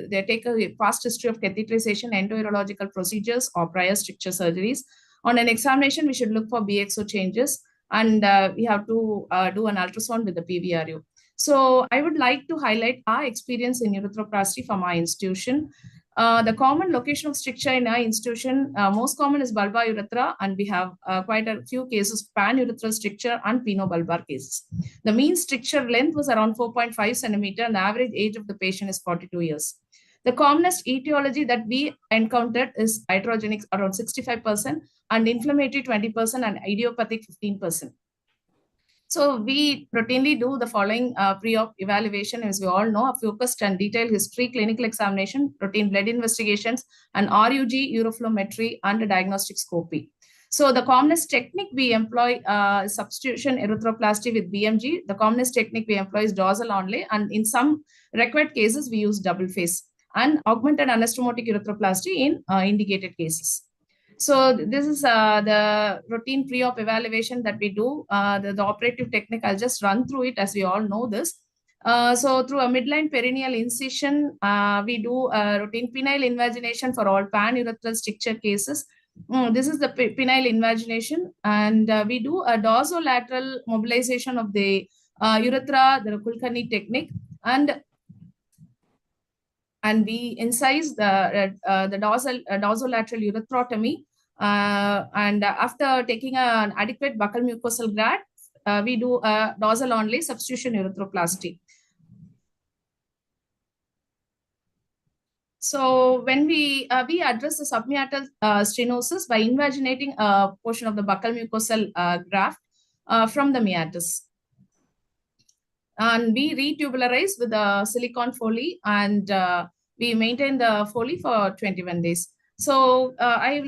they take a past history of catheterization, endourological procedures, or prior stricture surgeries. On an examination, we should look for BXO changes, and we have to do an ultrasound with the PVRU. So I would like to highlight our experience in urethroplasty from our institution. The common location of stricture in our institution, most common is bulbar urethra, and we have quite a few cases of pan-urethral stricture and pinobulbar cases. The mean stricture length was around 4.5 centimeter, and the average age of the patient is 42 years. The commonest etiology that we encountered is iatrogenic around 65%, and inflammatory 20%, and idiopathic 15%. So we routinely do the following pre-op evaluation. As we all know, a focused and detailed history, clinical examination, routine blood investigations, and RUG, uroflowmetry, and a diagnostic scopy. So the commonest technique we employ is substitution erythroplasty with BMG. The commonest technique we employ is dorsal onlay, and in some required cases, we use double face, and augmented anastomotic erythroplasty in indicated cases. So this is the routine pre-op evaluation that we do. The operative technique, I'll just run through it as we all know this. So through a midline perineal incision, we do a routine penile invagination for all pan-urethral stricture cases. This is the penile invagination, and we do a dorsolateral mobilization of the urethra, the Kulkarni technique, and we incise the dorsolateral urethrotomy. And after taking an adequate buccal mucosal graft, we do a dorsal only substitution urethroplasty. So when we address the submeatal stenosis by invaginating a portion of the buccal mucosal graft from the meatus. And we retubularize with a silicone Foley, and we maintain the Foley for 21 days. So I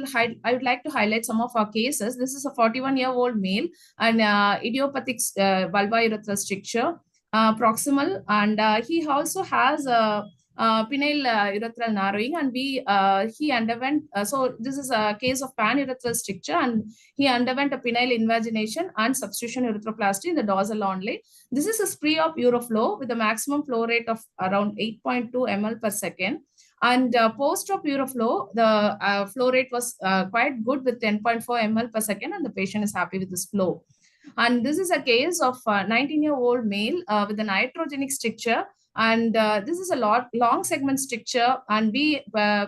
would like to highlight some of our cases. This is a 41-year-old male, and idiopathic bulbar urethral stricture, proximal, and he also has a penile urethral narrowing, and he underwent, so this is a case of pan-urethral stricture, and he underwent a penile invagination and substitution urethroplasty in the dorsal onlay. This is a pre-op uroflow with a maximum flow rate of around 8.2 ml per second. And post-op uroflow, the flow rate was quite good with 10.4 ml per second, and the patient is happy with this flow. And this is a case of a 19-year-old male with an iatrogenic stricture. And this is a long segment stricture, and we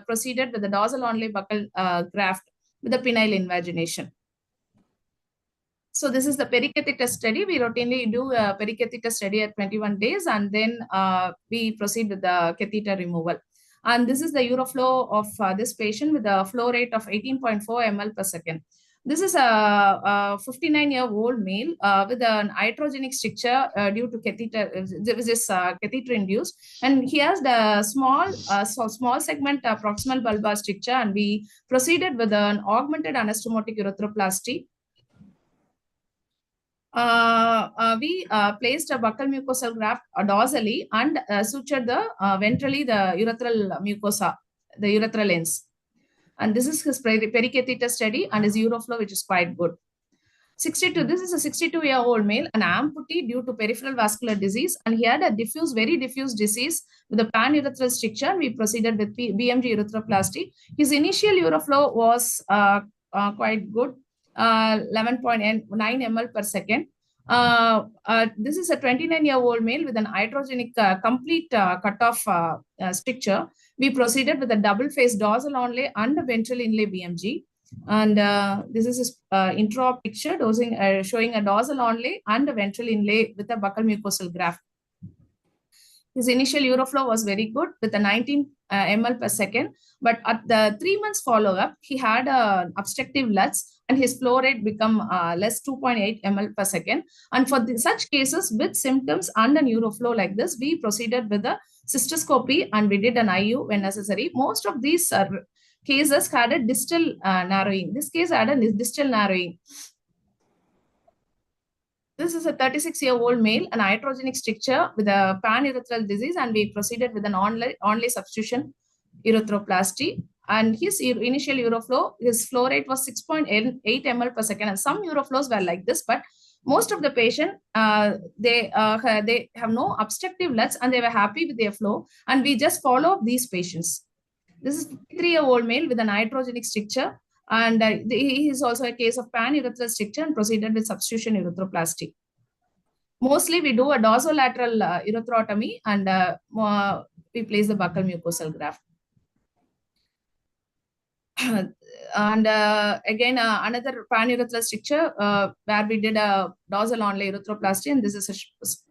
proceeded with the dorsal onlay buccal graft with the penile invagination. So this is the pericatheter study. We routinely do a pericatheter study at 21 days, and then we proceed with the catheter removal. And this is the uroflow of this patient with a flow rate of 18.4 ml per second. This is a 59-year-old male with an iatrogenic stricture due to catheter, which is catheter induced, and he has the small segment proximal bulbar stricture, and we proceeded with an augmented anastomotic urethroplasty. We placed a buccal mucosal graft dorsally and sutured the ventrally the urethral mucosa, the urethral ends. And this is his pericatheter study and his uroflow, which is quite good. 62. This is a 62-year-old male, an amputee due to peripheral vascular disease, and he had a very diffuse disease with a pan-urethral stricture. We proceeded with BMG urethroplasty. His initial uroflow was quite good, 11.9 ml per second. This is a 29-year-old male with an iatrogenic complete cutoff stricture. We proceeded with a double-phase dorsal onlay and a ventral inlay BMG. And this is his intra picture showing a dorsal onlay and a ventral inlay with a buccal mucosal graft. His initial uroflow was very good with a 19 ml per second, but at the 3 months follow-up, he had obstructive LUTS and his flow rate become less 2.8 ml per second. And for such cases with symptoms and an uroflow like this, we proceeded with a cystoscopy and we did an IU when necessary. Most of these cases had a distal narrowing. This case had a distal narrowing. This is a 36-year-old male, an iatrogenic stricture with a pan-urethral disease, and we proceeded with an onlay substitution urethroplasty. And his initial uroflow, his flow rate was 6.8 ml per second. And some uroflows were like this, but most of the patient, they have no obstructive LUTS and they were happy with their flow. And we just follow up these patients. This is a 3-year-old male with an iatrogenic stricture. And he is also a case of pan-urethral stricture and proceeded with substitution urethroplasty. Mostly we do a dorsolateral urethrotomy and we place the buccal mucosal graft. And again, another pan-urethral stricture where we did a dorsal onlay urethroplasty, and this is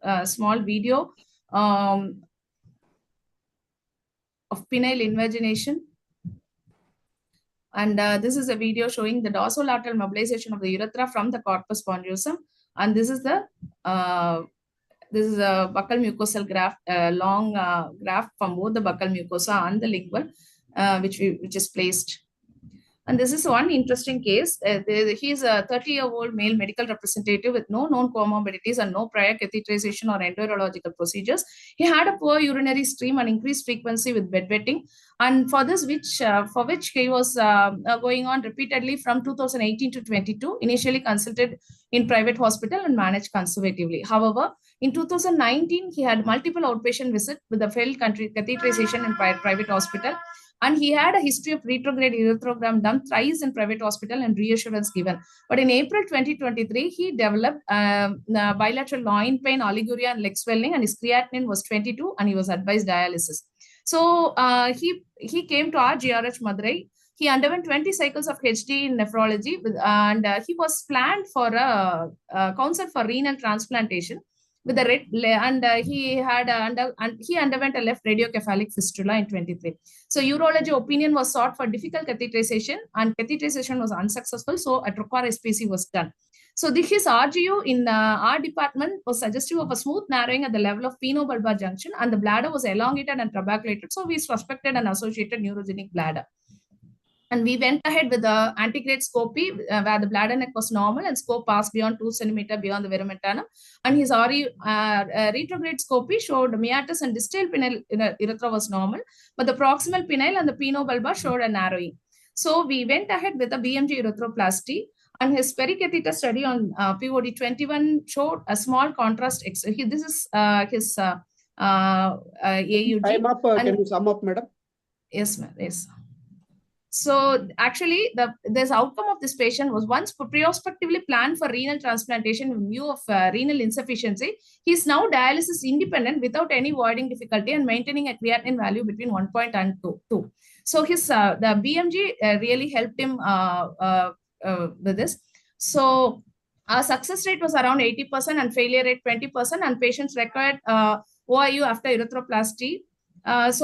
a small video of penile invagination. And this is a video showing the dorsolateral mobilization of the urethra from the corpus spongiosum. And this is a buccal mucosal graft, long graft from both the buccal mucosa and the lingual, which is placed. And this is one interesting case. He is a 30-year-old male medical representative with no known comorbidities and no prior catheterization or endourological procedures. He had a poor urinary stream and increased frequency with bedwetting. And for this, for which he was going on repeatedly from 2018 to 22, initially consulted in private hospital and managed conservatively. However, in 2019, he had multiple outpatient visits with a failed catheterization in private hospital. And he had a history of retrograde ureterogram done thrice in private hospital and reassurance given. But in April 2023, he developed bilateral loin pain, oliguria, and leg swelling, and his creatinine was 22, and he was advised dialysis. So he came to our GRH Madurai. He underwent 20 cycles of HD in nephrology, and he was planned for a counsel for renal transplantation. With the he underwent a left radiocephalic fistula in 23. So urology opinion was sought for difficult catheterization, and catheterization was unsuccessful. So a trocar SPC was done. So his RGU in our department was suggestive of a smooth narrowing at the level of penobulbar junction, and the bladder was elongated and trabeculated. So we suspected an associated neurogenic bladder. And we went ahead with the antegrade scopy where the bladder neck was normal and scope passed beyond 2 cm beyond the verumentanum. And his retrograde scopy showed meatus and distal penile urethra was normal, but the proximal penile and the penobulbar showed a narrowing. So we went ahead with the BMG urethroplasty, and his pericatheter study on POD 21 showed a small contrast. This is his AUG. Time up. Can you sum up, madam? Yes, ma'am. Yes. So actually, this outcome of this patient was once prospectively planned for renal transplantation in view of renal insufficiency. He is now dialysis independent without any voiding difficulty and maintaining a creatinine value between 1 and 2. So his the BMG really helped him with this. So our success rate was around 80% and failure rate 20%, and patients required OIU after urethroplasty. This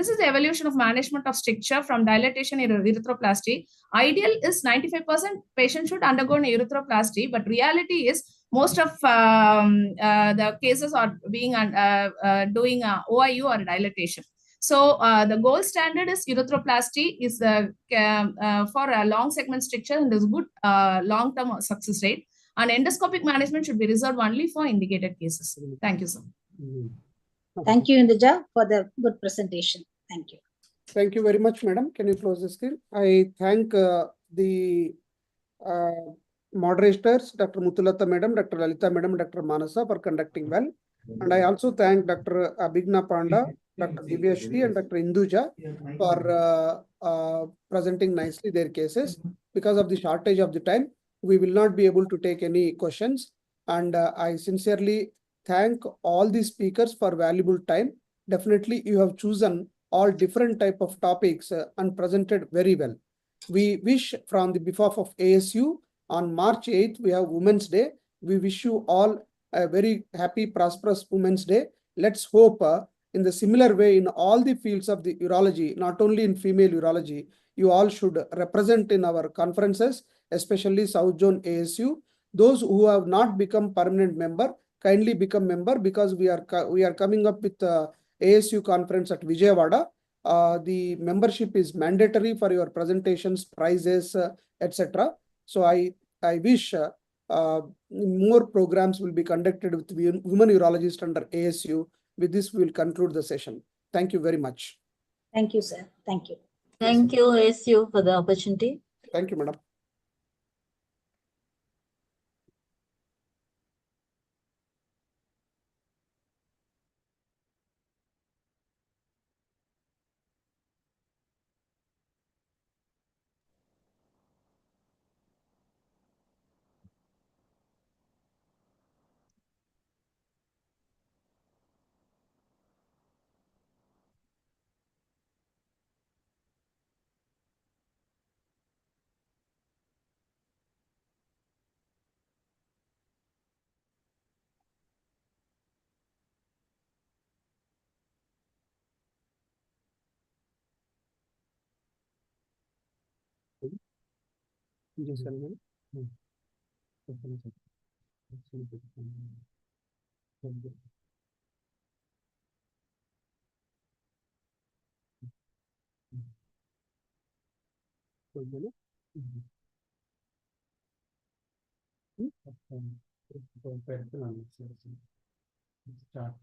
is the evolution of management of stricture from dilatation in erythroplasty. Ideal is 95% patients should undergo an erythroplasty, but reality is most of the cases are being doing OIU or dilatation. So the gold standard is erythroplasty is for a long segment stricture, and there's good long-term success rate. And endoscopic management should be reserved only for indicated cases. Thank you, sir. Thank you, Induja, for the good presentation. Thank you. Thank you very much, madam. Can you close the screen? I thank the moderators, Dr. Mutulata madam, Dr. Lalita madam, Dr. Manasa for conducting well. And I also thank Dr. Abhigna Panda, Dr. Divya Shri and Dr. Induja for presenting nicely their cases. Because of the shortage of the time, we will not be able to take any questions. And I sincerely thank all the speakers for valuable time. Definitely, you have chosen all different type of topics and presented very well. We wish from the behalf of ASU on March 8th, we have Women's Day. We wish you all a very happy, prosperous Women's Day. Let's hope in the similar way in all the fields of the urology, not only in female urology, you all should represent in our conferences, especially South Zone ASU. Those who have not become permanent member, kindly become member, because we are coming up with ASU conference at Vijayawada. The membership is mandatory for your presentations, prizes, etc. So I wish more programs will be conducted with women urologists under ASU. With this, we will conclude the session. Thank you very much. Thank you, sir. Thank you. Thank you, ASU, for the opportunity. Thank you, madam. Start.